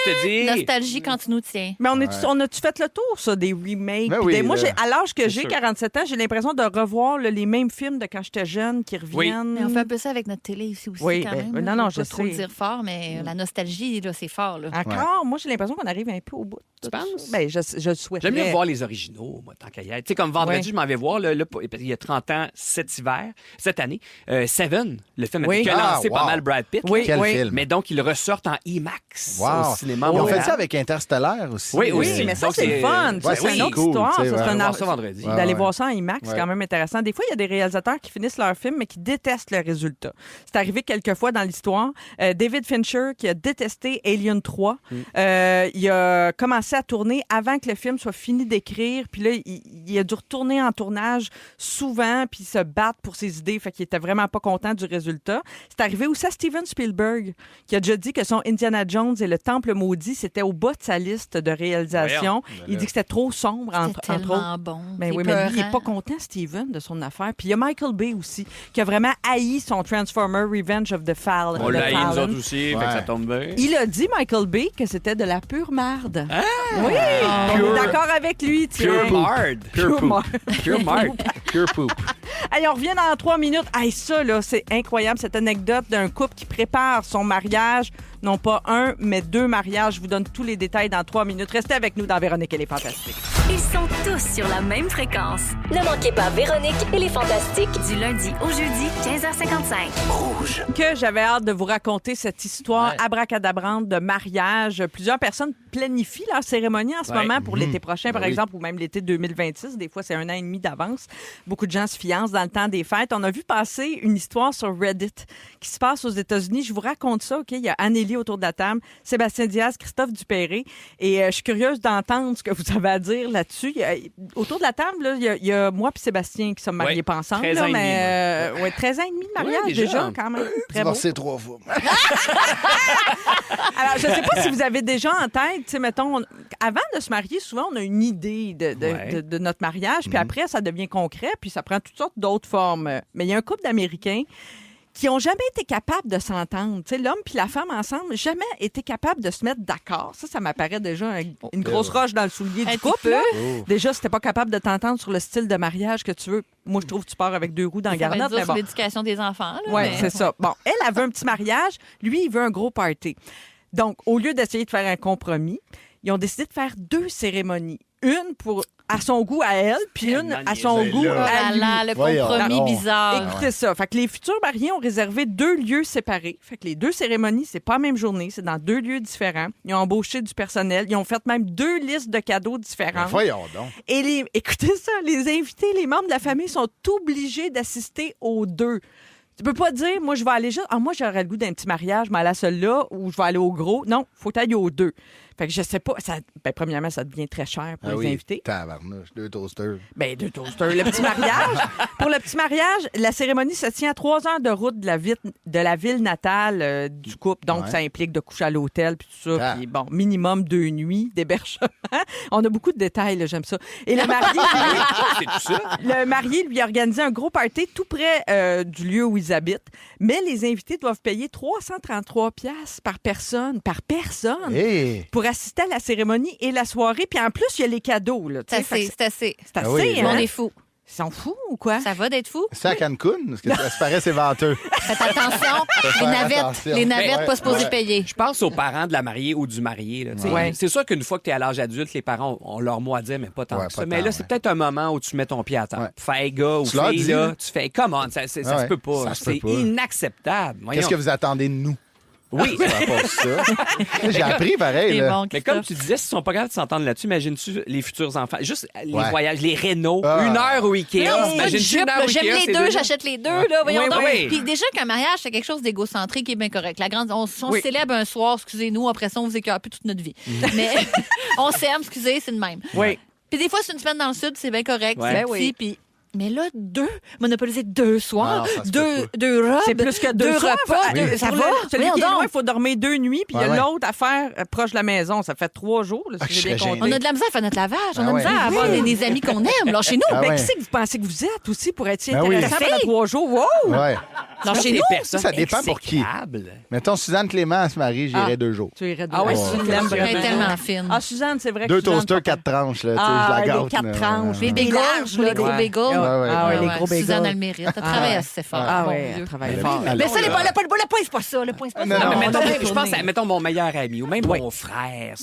Te dis. Nostalgie quand tu nous tiens. Mais on a-tu fait le tour, ça, des remakes? Ben puis oui, moi, là. à l'âge que C'est j'ai, sûr. 47 ans, j'ai l'impression de revoir là, les mêmes films de quand j'étais jeune qui reviennent. Mais on fait un peu ça avec notre télé ici aussi, Oui, quand ben, même. non, là. non, Je veux je pas trop le sais. dire fort, mais la nostalgie, là, c'est fort. Là. Encore? Moi, j'ai l'impression qu'on arrive un peu au bout. Tu penses? Ben, je le souhaite. J'aime mieux voir les originaux, moi, tant qu'à y être. Tu sais, comme vendredi, Ouais. je m'en vais voir, là, il y a 30 ans, cette année, Seven, le film Oui. qui a lancé Ah, pas wow. mal Brad Pitt. Oui, Quel oui. film. Mais donc, ils ressortent en IMAX Wow. au cinéma. Ils ont Montréal. fait ça avec Interstellaire aussi. Oui, Oui, aussi. mais ça, Donc, c'est le fun. Ça, Ouais, c'est oui, une autre cool, histoire. tu sais, Ça, c'est ouais. un On va voir art- ça vendredi. Ouais. D'aller voir ça en IMAX, c'est Ouais. quand même intéressant. Des fois, il y a des réalisateurs qui finissent leur film, mais qui détestent le résultat. C'est arrivé quelques fois dans l'histoire. David Fincher, qui a détesté Alien 3, il a commencé à tourner avant que le film soit fini d'écrire. Puis là, il a dû retourner en tournage souvent, puis se battre pour ses idées. Fait qu'il était vraiment pas content du résultat. C'est arrivé aussi à Steven Spielberg, qui a déjà dit que son Indiana Jones et le Temple maudit, c'était au bas de sa liste de réalisation. Il dit que c'était trop sombre, entre C'était autres. tellement bon. Ben C'est oui, mais lui, il n'est peurant. pas content, Steven, de son affaire. Puis il y a Michael Bay aussi, qui a vraiment haï son Transformer Revenge of the Fallen. On l'a eu, nous Fallen. autres aussi, fait que Ouais. ça tombe bien. Il a dit, Michael Bay, que c'était de la pure marde. Ah! Oui, on est d'accord avec lui. tiens. Pure Mard. Pure marde. Pure Mard. Pure poop. Allez, on revient dans 3 minutes. Hey, ça, là, c'est incroyable, cette anecdote d'un couple qui prépare son mariage. Non pas un, mais 2 mariages. Je vous donne tous les détails dans 3 minutes. Restez avec nous dans Véronique, elle est fantastique. Ils sont tous sur la même fréquence. Ne manquez pas Véronique et les Fantastiques. Du lundi au jeudi, 15h55. Rouge. Que j'avais hâte de vous raconter cette histoire abracadabrante de mariage. Plusieurs personnes planifient leur cérémonie en ce Ouais. moment pour l'été prochain, par oui. exemple, ou même l'été 2026. Des fois, c'est 1 an et demi d'avance. Beaucoup de gens se fiancent dans le temps des fêtes. On a vu passer une histoire sur Reddit qui se passe aux États-Unis. Je vous raconte ça, OK? Il y a Anneli autour de la table, Sébastien Diaz, Christophe Dupéré. Et je suis curieuse d'entendre ce que vous avez à dire là-dessus. Autour de la table, là, il y a moi et Sébastien qui sommes mariés Ouais, pas ensemble. 13 là, ans et mais 13 ans et demi de mariage Ouais, déjà, déjà. quand même. Très beau. Divorcé 3 fois. Alors, je ne sais pas si vous avez déjà en tête, tu sais, mettons, avant de se marier, souvent, on a une idée de notre mariage, puis après, ça devient concret, puis ça prend toutes sortes d'autres formes. Mais il y a un couple d'Américains qui n'ont jamais été capables de s'entendre. Tu sais, l'homme puis la femme ensemble, jamais été capables de se mettre d'accord. Ça m'apparaît déjà une grosse roche dans le soulier du couple. Là. Déjà, si t'es pas capable de t'entendre sur le style de mariage que tu veux, moi, je trouve que tu pars avec 2 roues dans la garnotte. C'est l'éducation des enfants. Oui, c'est ça. Bon, elle veut un petit mariage. Lui, il veut un gros party. Donc, au lieu d'essayer de faire un compromis, ils ont décidé de faire 2 cérémonies. Une à son goût à elle, puis une à son goût à lui. Le compromis bizarre. Écoutez ça. Fait que les futurs mariés ont réservé 2 lieux séparés. Fait que les 2 cérémonies, c'est pas la même journée, c'est dans 2 lieux différents. Ils ont embauché du personnel. Ils ont fait même 2 listes de cadeaux différentes. Voyons donc. Et écoutez ça, les invités, les membres de la famille sont obligés d'assister aux 2. Tu peux pas dire, moi, je vais aller juste... moi, j'aurais le goût d'un petit mariage, mais à la seule là, ou je vais aller au gros. Non, faut aller aux 2. Fait que je sais pas. Premièrement, ça devient très cher pour les invités. Tabarnouche, 2 toasters. 2 toasters. Le petit mariage. Pour le petit mariage, la cérémonie se tient à 3 heures de route de la ville natale du couple. Donc, ça implique de coucher à l'hôtel, puis tout ça. Puis, minimum 2 nuits d'hébergement. On a beaucoup de détails, là, j'aime ça. Et le marié, c'est tout ça. Le marié lui a organisé un gros party tout près du lieu où ils habitent. Mais les invités doivent payer 333$ par personne. Hey. Pour assister à la cérémonie et la soirée. Puis en plus, il y a les cadeaux. Là, c'est assez. C'est assez, oui, On est fous. Ils sont fous ou quoi? Ça va d'être fou? C'est à Cancun? Parce que ça se paraît, c'est venteux. Faites attention. Les navettes, pas supposées payer. Je pense aux parents de la mariée ou du marié. Là, c'est sûr qu'une fois que tu es à l'âge adulte, les parents ont leur mot à dire, mais pas tant que ça. Mais là, c'est peut-être un moment où tu mets ton pied à terre. Fais gars ou fille, là, tu fais comment? Ça se peut pas. C'est inacceptable. Qu'est-ce que vous attendez de nous? Oui, ça. J'ai appris pareil. Là. Mais comme tu disais, s'ils sont pas capables de s'entendre là-dessus, imagine-tu les futurs enfants? Juste les voyages, les rénaux, 1 heure au Ikea. Imagine-tu une heure au Ikea? J'aime les 2, j'achète les 2. Là, voyons donc. Puis déjà qu'un mariage, c'est quelque chose d'égocentrique qui est bien correct. On célèbre un soir, excusez-nous, après ça, on vous écœure plus toute notre vie. Mais on s'aime, excusez, c'est de même. Oui. Puis des fois, c'est une semaine dans le sud, c'est bien correct. C'est petit, puis... Mais là, 2, monopoliser 2 soirs, 2 robes, c'est plus que 2 repas. Ça va? Celui qui est loin, il faut dormir 2 nuits, puis il y a l'autre à faire proche de la maison. Ça fait 3 jours, là, si j'ai bien compté. On a de la misère à faire notre lavage. On a de la misère à avoir des amis qu'on aime. Là, chez nous. Qui c'est que vous pensez que vous êtes aussi pour être si intéressant pendant 3 jours? Wow! Là, chez nous, ça dépend pour qui. Mettons, Suzanne Clément se marie, j'irais 2 jours. Tu irais 2 jours. Ah oui, Suzanne est tellement fine. Ah, Suzanne, c'est vrai que 2 toasters, 4 tranches. Je la gâte. 4 tranches. Les bagels, les gros bagels. Ah oui, les gros bagels. Suzanne, elle le mérite. Elle travaille assez fort. Ah oui, elle travaille fort. Mais ça, le point, c'est pas ça. Le point, c'est pas ça. Je pense à, mettons, mon meilleur ami ou même mon frère.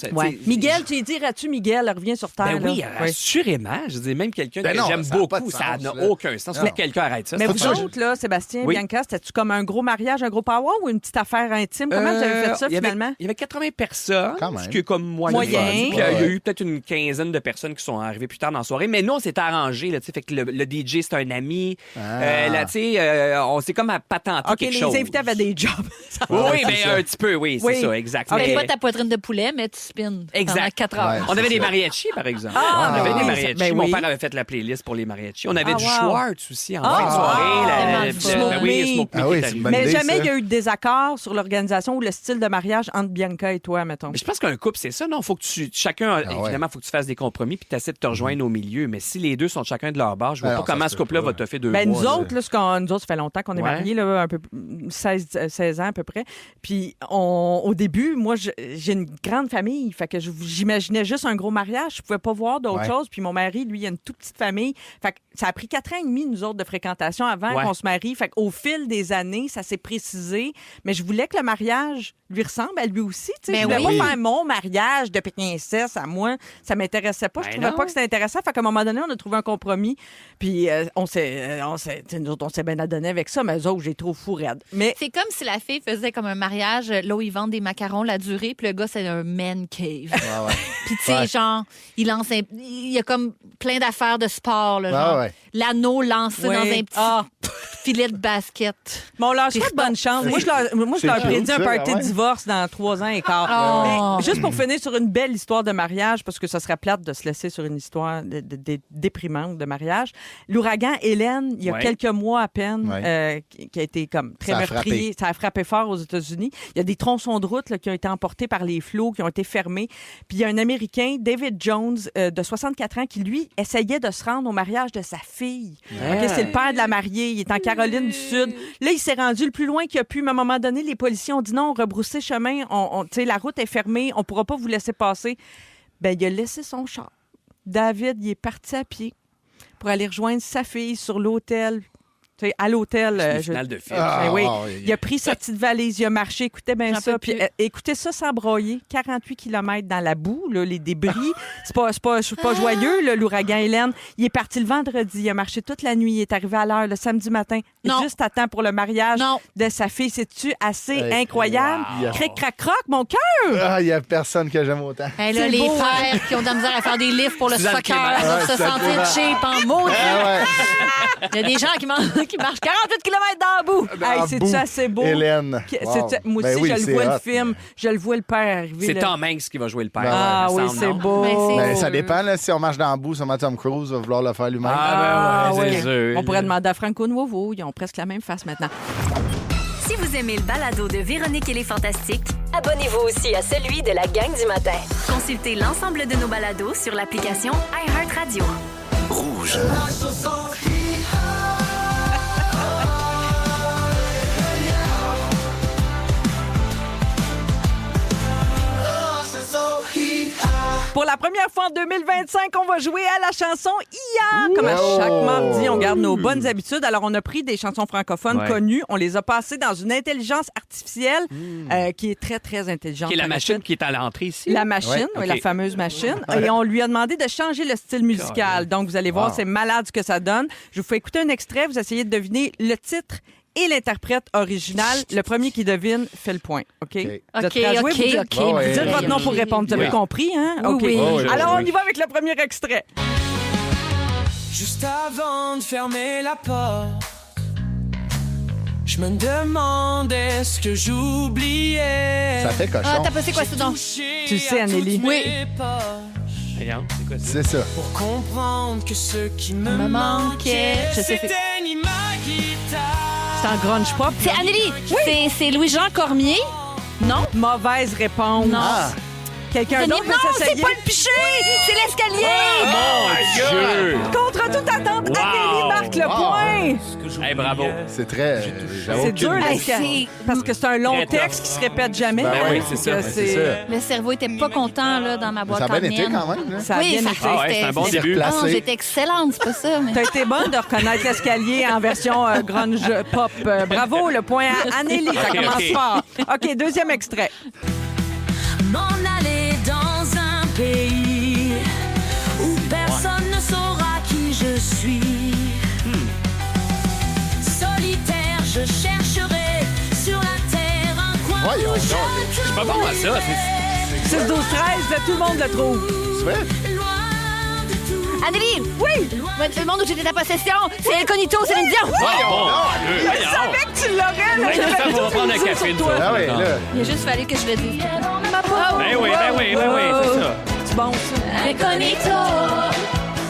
Miguel, tu dirais-tu, Miguel, reviens sur terre? Ben oui, assurément. Je dis même quelqu'un que j'aime beaucoup. Ça n'a aucun sens. Faut que quelqu'un arrête ça. Mais vous autres, là, Sébastien, Bianca, c'était-tu comme un gros mariage, un gros power ou une petite affaire intime? Comment vous avez fait ça, finalement? Il y avait 80 personnes, ce qui est comme moyen. Puis il y a eu peut-être une quinzaine de personnes qui sont arrivées plus tard dans la soirée. Mais nous, on s'est arrangé. Fait que le DJ, c'est un ami. On s'est comme à patenter quelque chose. Les invités avaient des jobs. Oui, mais un petit peu, oui, c'est ça, exact. Okay. Pas ta poitrine de poulet, mais tu spins. Exact. 4 heures. On avait des mariachis, par exemple. On avait des mariachis. Mon père avait fait la playlist pour les mariachis. On avait du Schwartz aussi en fin de soirée. Mais jamais il y a eu de désaccord sur l'organisation ou le style de mariage entre Bianca et toi, mettons. Je pense qu'un couple, c'est ça. Non, faut que chacun, évidemment, faut que tu fasses des compromis puis tu essaies de te rejoindre au milieu. Mais si les deux sont chacun de leur bord, je vois pas comment ce couple-là va te faire 2 mois. Nous autres, ça fait longtemps qu'on est mariés, là, un peu 16 ans à peu près. Puis au début, moi, j'ai une grande famille. Fait que j'imaginais juste un gros mariage. Je pouvais pas voir d'autres choses. Puis mon mari, lui, il a une toute petite famille. Fait que ça a pris 4 ans et demi, nous autres, de fréquentation avant qu'on se marie. Fait qu'au fil des années, ça s'est précisé. Mais je voulais que le mariage lui ressemble à lui aussi. Je voulais pas faire mon mariage de princesse à moi. Ça m'intéressait pas. Je trouvais pas que c'était intéressant. Fait qu'à un moment donné, on a trouvé un compromis. Puis nous autres, on s'est bien adonné avec ça. Mais eux autres, j'ai trop fou raide. Mais c'est comme si la fille faisait comme un mariage, là où ils vendent des macarons, la durée, puis le gars, c'est un man cave. Puis tu sais, genre, il y a comme plein d'affaires de sport, là, genre. L'anneau lancé dans un petit filet de basket. Mais on leur souhaite bonne chance. Moi, je leur prédis un party de divorce dans 3 ans et quart. Mais juste pour finir sur une belle histoire de mariage, parce que ça serait plate de se laisser sur une histoire déprimante de mariage. L'ouragan Hélène, il y a quelques mois à peine, qui a été comme très meurtrier. Ça a frappé fort aux États-Unis. Il y a des tronçons de route là, qui ont été emportés par les flots, qui ont été fermés. Puis il y a un Américain, David Jones, de 64 ans, qui, lui, essayait de se rendre au mariage de sa fille. C'est le père de la mariée. Il est en Caroline du Sud. Là, il s'est rendu le plus loin qu'il a pu, mais à un moment donné, les policiers ont dit non, rebroussez chemin, la route est fermée, on ne pourra pas vous laisser passer. Ben, il a laissé son char. David, il est parti à pied pour aller rejoindre sa fille sur l'hôtel. Tu sais, à l'hôtel. C'est une finale de film. Oui. Il a pris sa petite valise, il a marché, écoutez bien J'en ça. peux Puis plus. écoutez ça sans broyer. 48 km dans la boue, là, les débris. C'est pas joyeux, là, l'ouragan Hélène. Il est parti le vendredi, il a marché toute la nuit, il est arrivé à l'heure le samedi matin, Non. juste à temps pour le mariage Non. de sa fille. C'est-tu assez Hey, incroyable? wow. Cric, crac, croc, mon cœur! Ah, il n'y a personne que j'aime autant. Hey, là, C'est les beau, frères qui ont de la misère à faire des livres pour le Suzanne soccer Clément. doivent se Ouais, sentir cheap en maudit. Ah ouais. Il y a des gens qui marchent 48 km dans la boue. Hey, Dans c'est-tu bout. assez beau? Hélène. Wow. Moi Ben aussi, oui, je le c'est vois hot. le film, je le vois le père arriver. C'est là. Tom Hanks qui va jouer le père. Ah il me oui, semble, c'est non? beau. Ben, c'est- Ben, ça dépend, là, si on marche dans le bout, sûrement Tom Cruise va vouloir le faire lui-même. Ah, ben ouais, oui. c'est sûr. On pourrait demander à Franco Nuovo, ils ont presque la même face maintenant. Si vous aimez le balado de Véronique et les Fantastiques, Abonnez-vous aussi à celui de la gang du matin. consultez l'ensemble de nos balados sur l'application iHeartRadio. Rouge. Pour la première fois en 2025, on va jouer à la chanson IA. Comme à chaque mardi, on garde nos bonnes habitudes. Alors, on a pris des chansons francophones Ouais. connues. On les a passées dans une intelligence artificielle qui est très, très intelligente. Qui est la machine qui est à l'entrée ici? La machine, Ouais, oui, ok. la fameuse machine. Et on lui a demandé de changer le style musical. Donc, vous allez voir, Wow. c'est malade ce que ça donne. Je vous fais écouter un extrait. Vous essayez de deviner le titre et l'interprète original. Le premier qui devine fait le point. OK? Vous êtes OK, prêts à jouer? OK, Vous dites- OK. Ouais, ouais. Dites votre nom pour répondre. Vous avez Oui. compris, hein? Oui, OK. oui. Oh, oui. Alors, on y va avec le premier extrait. Juste avant de fermer la porte, je me demandais ce que j'oubliais. Ça fait Ah, cochon. t'as passé quoi, ce nom? Tu sais, Anneli. Oui. Voyons, c'est quoi ça? C'est ça. Pour comprendre que ce qui me Me manquait. manquait, Je sais. c'était ni ma guitare. C'est en grunge pop. C'est Anneli. C'est Louis-Jean Cormier. Non? Mauvaise réponse. Non. Ah. Quelqu'un Non, d'autre veut c'est s'essayer? pas le piché. C'est l'escalier. Mon Dieu! Contre toute attente, Wow. Anneli marque le point. Hey, bravo. C'est très. j'avais C'est aucune dur, idée. Hey, l'escalier. Parce que c'est un long Très texte qui se répète jamais. Ben oui, Donc, c'est ça. C'est ça. Le cerveau était pas content là, dans ma boîte Ça a bien été crânienne. quand même. Là. Ça a Oui, bien ça été. Ah ouais, c'est un bon c'était- début. Ah, Placé. j'étais excellente, c'est pas ça. Mais... T'as été bonne de reconnaître l'escalier en version grunge pop. Bravo, le point à Anneli. Ça Ok, commence ok. fort. OK, deuxième extrait. M'en aller dans un pays où personne ne saura qui je suis. Solitaire, je chercherai sur la terre un coin Voyons où donc. je Je suis pas bon à ça. 6, 12, 13, tout le monde le trouve. Tu vois? loin de tout. Anneli, oui! Le monde où j'étais ta possession, c'est Incognito, c'est Céline Dion. Voyons! Je savais que tu l'aurais. Là. Ouais, J'avais ça, on va tout prendre un misé café sur une toi. fois. Ah oui, là. Il a juste fallu que je le dise. Ben oui, c'est ça. C'est bon, ça. Incognito,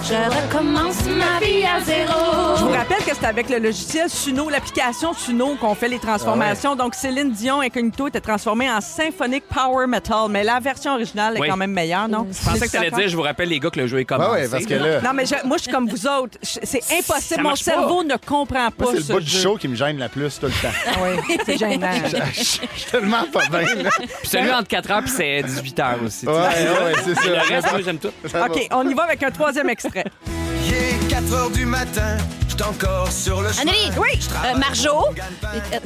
je recommence ma vie à zéro. Je vous rappelle que c'est avec le logiciel Suno, l'application Suno, qu'on fait les transformations. Donc, Céline Dion, Incognito, était transformée en Symphonic Power Metal. Mais la version originale est Oui. quand même meilleure, non? Je pensais que tu allais dire, je vous rappelle, les gars, que le jeu est commencé. Ouais, parce que là. Non, mais moi, je suis comme vous autres. C'est impossible. Ça Mon marche cerveau ne comprend pas Moi, c'est le ce bout du jeu. show qui me gêne la plus tout le temps. Ah oui, c'est gênant. Je suis tellement pas bien, là. Puis celui entre 4h puis c'est 18h aussi. tu Ouais, sais. ouais, c'est ça. Le reste, moi, j'aime tout. Ça va. OK, on y va avec un troisième extrait. Il est 4h du matin, j'étais encore sur le chemin. Anneli, Oui. Marjo.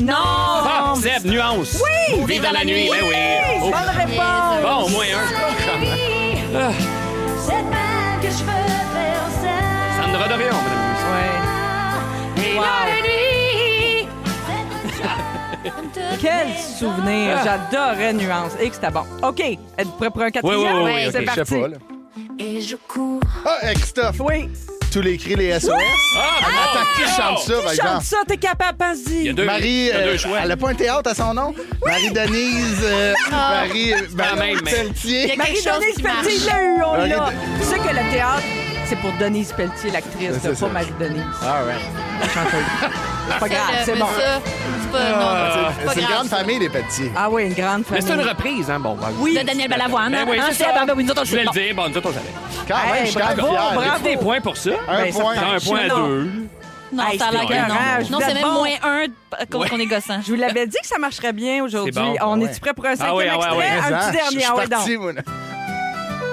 Non! Ah, Seb, nuance. Oui! Vive dans la nuit. Ben oui. Oh. Bonne réponse! Bon, au moins un. Cette main que je veux faire ça. Sandra Dorion, madame. Ouais. Wow. Quel souvenir! J'adorais Nuance. Et que c'était bon. OK, êtes-vous prêts pour un quatrième? Oui, C'est OK, je sais parti. pas, là. Et je cours. Ah, X-Stuff. Oui. Tous les cris, les SOS. Attends, qui chante ça, par Chante exemple? ça, t'es capable, Il y a pense-y. deux, Marie, il y a deux choix. elle a pas un théâtre à son nom? Marie-Denise, Marie, quand même, mais- Pelletier. Il y a quelque chose Marie-Denise qui Pelletier, il marche. l'a eu, on l'a. Marie- Tu sais que le théâtre, c'est pour Denise Pelletier, l'actrice, C'est pas ça. Marie-Denise. Ah, ouais. Pas grave, c'est Mais bon. ça, c'est pas, non, c'est pas C'est une grave, grande ça. famille, les Pelletier. Ah oui, une grande Mais famille. c'est une reprise, hein? Bon, ben, Oui. De Daniel Balavoine. Ben oui, hein? c'est Ah, ça. ben oui, nous autres, on le Je voulais sait. le dire, bon, nous autres, on savait. Quand même, Hey, je suis quand même bravo, fier. bravo. Des points pour ça. Un Ben, ça point. fait Un point à non. deux. Non, Hey, ça a l'air c'est que écœurant. non. Je Non, vous c'est aide même bon. -1 qu'on est gossant. Je vous l'avais dit que ça marcherait bien aujourd'hui. C'est bon. On Ouais. est-tu prêt pour un cinquième oui, extrait? oui. Un petit dernier, Je ah ouais, suis donc. parti, moi.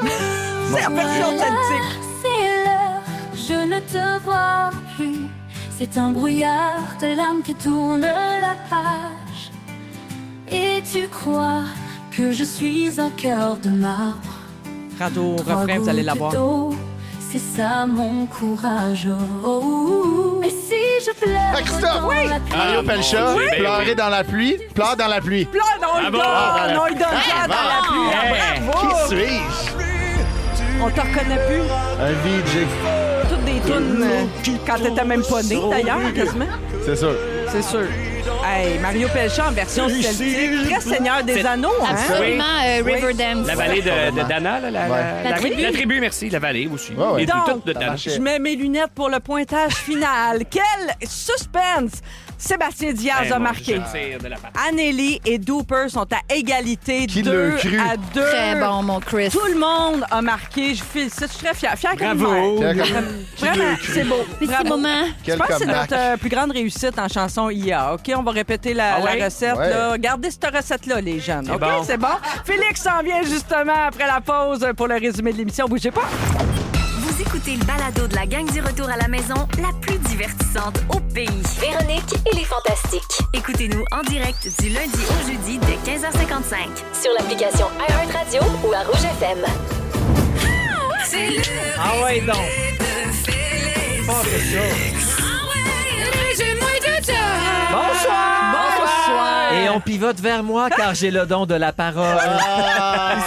C'est la version celtique. C'est l'heure, je ne te vois plus. C'est un brouillard de larmes qui tourne la page. Et tu crois que je suis un cœur de marbre. Rado, refrain, vous allez l'avoir. C'est ça mon courage. Oh. Et si je pleure Ah, Christophe, dans oui. la pluie? Mario Pelcha, oui. pleurer dans la pluie, pleure dans la pluie. Pleure, non, il Bravo. donne, non, il donne pleure dans la pluie. Hey. Bravo. Qui suis-je? On te reconnaît plus. Un VJ. Toutes des tunes quand t'étais même pas né, d'ailleurs, quasiment. C'est sûr. C'est sûr. Hey, Mario Pelcha en version celtique, très Seigneur des C'est- Anneaux, hein? Absolument, Riverdance. La vallée de Dana, là, La tribu. La tribu, merci. La vallée aussi. Ouais, ouais. Et Donc, tout de Dana. Je mets mes lunettes pour le pointage final. Quel suspense! Sébastien Diaz Hey, a mon marqué. Dieu, je tire de la patte. Anneli et Dooper sont à égalité, Qui 2 l'a cru? à 2. Très bon, mon Chris. Tout le monde a marqué. Je félicite. Je suis très fière. Fière comme Bravo. mère. Qui Vraiment, l'a cru? c'est beau. Petit Bravo. moment. Je Quel pense que c'est comeback. notre plus grande réussite en chanson IA. OK, on va répéter la, Ah ouais? la recette. Ouais. Là. Gardez cette recette-là, les jeunes. OK, bon. c'est bon. Félix s'en vient justement après la pause pour le résumé de l'émission. Bougez pas. Vous écoutez le balado de la gang du retour à la maison, la plus divertissante au pays. Véronique et les Fantastiques. Écoutez-nous en direct du lundi au jeudi dès 15h55. Sur l'application iHeartRadio ou à Rouge FM. C'est le Ah ouais, donc. Bonsoir! Bonsoir. Et on pivote vers moi car j'ai le don de la parole.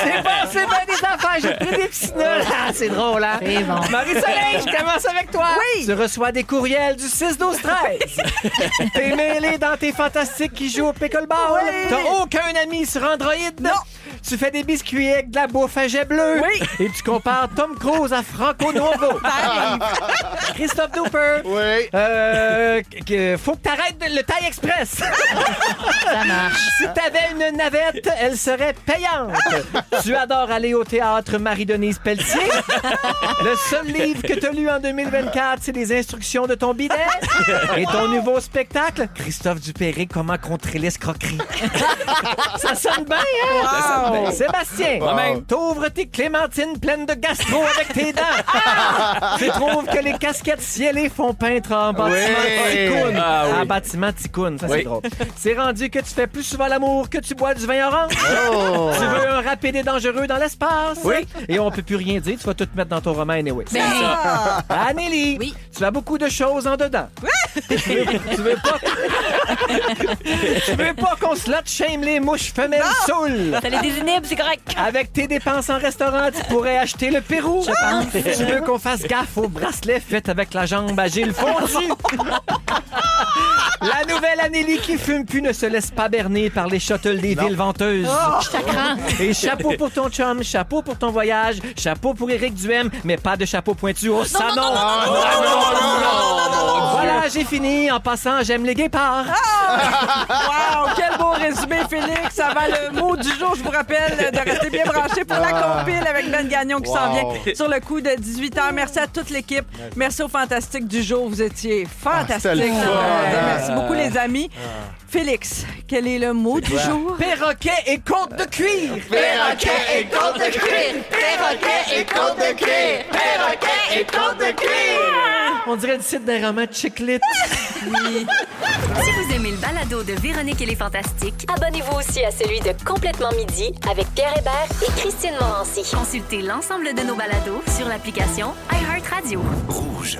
C'est passé bien des affaires, j'ai pris des petits nœuds. Ah, c'est drôle, hein? C'est bon. Marie-Soleil, je commence avec toi. Oui. Tu reçois des courriels du 6-12-13. T'es mêlé dans tes fantastiques qui jouent au pickleball. Oui. T'as aucun ami sur Android. Non. Tu fais des biscuits avec de la bouffe à jet bleu. Oui. Et tu compares Tom Cruise à Franco Nuovo. Christophe Dooper. Oui. Faut que t'arrêtes le Taille Express. Ça marche. Si t'avais une navette, elle serait payante. Tu adores aller au théâtre Marie-Denise Pelletier. Le seul livre que t'as lu en 2024, c'est les instructions de ton bidet. Et ton nouveau spectacle, Christophe Dupéré, comment contrer l'escroquerie. Ça sonne bien, hein? Ça sonne bien. Sébastien, Wow. t'ouvres tes clémentines pleines de gastro avec tes dents. Tu trouves que les casquettes cielées font peintre en bâtiment ticoun. Ah oui. En bâtiment ticoun, ça Oui. c'est drôle. C'est rendu que tu fais plus souvent l'amour que tu bois du vin orange. Oh. Tu veux un rapide et dangereux dans l'espace. Oui. Et on peut plus rien dire, tu vas tout mettre dans ton roman anyway. Ben, Anneli, Oui. tu as beaucoup de choses en dedans. Tu veux pas... tu veux pas qu'on slot shame les mouches femelles saoules. ça les désinhibe, c'est correct. Avec tes dépenses en restaurant, tu pourrais acheter le Pérou. Je pense. Tu veux qu'on fasse gaffe au bracelet fait avec la jambe à Gilles Fondu. La nouvelle Anneli qui fume plus ne se laisse pas berner par les shuttles des villes venteuses. Sacrant. Et chapeau pour ton chum, chapeau pour ton voyage, chapeau pour Éric Duhem, mais pas de chapeau pointu au salon. Voilà, j'ai fini. En passant, j'aime les guépards. Wow, quel beau résumé, Félix. Avant le mot du jour, je vous rappelle de rester bien branché pour la compile avec Ben Gagnon qui s'en vient sur le coup de 18h. Merci à toute l'équipe. Merci aux Fantastiques du jour. Vous étiez fantastiques. c'était le fun. Merci beaucoup, les amis. Félix, quel est le mot du jour? Perroquet et côte de cuir. Perroquet et côte de cuir. Perroquet et côte de cuir. Perroquet et côte de cuir. On dirait le titre d'un roman de chick-lit. Si vous aimez le balado de Véronique et les Fantastiques, Abonnez-vous aussi à celui de Complètement Midi avec Pierre Hébert et Christine Morancy. consultez l'ensemble de nos balados sur l'application iHeartRadio. Rouge.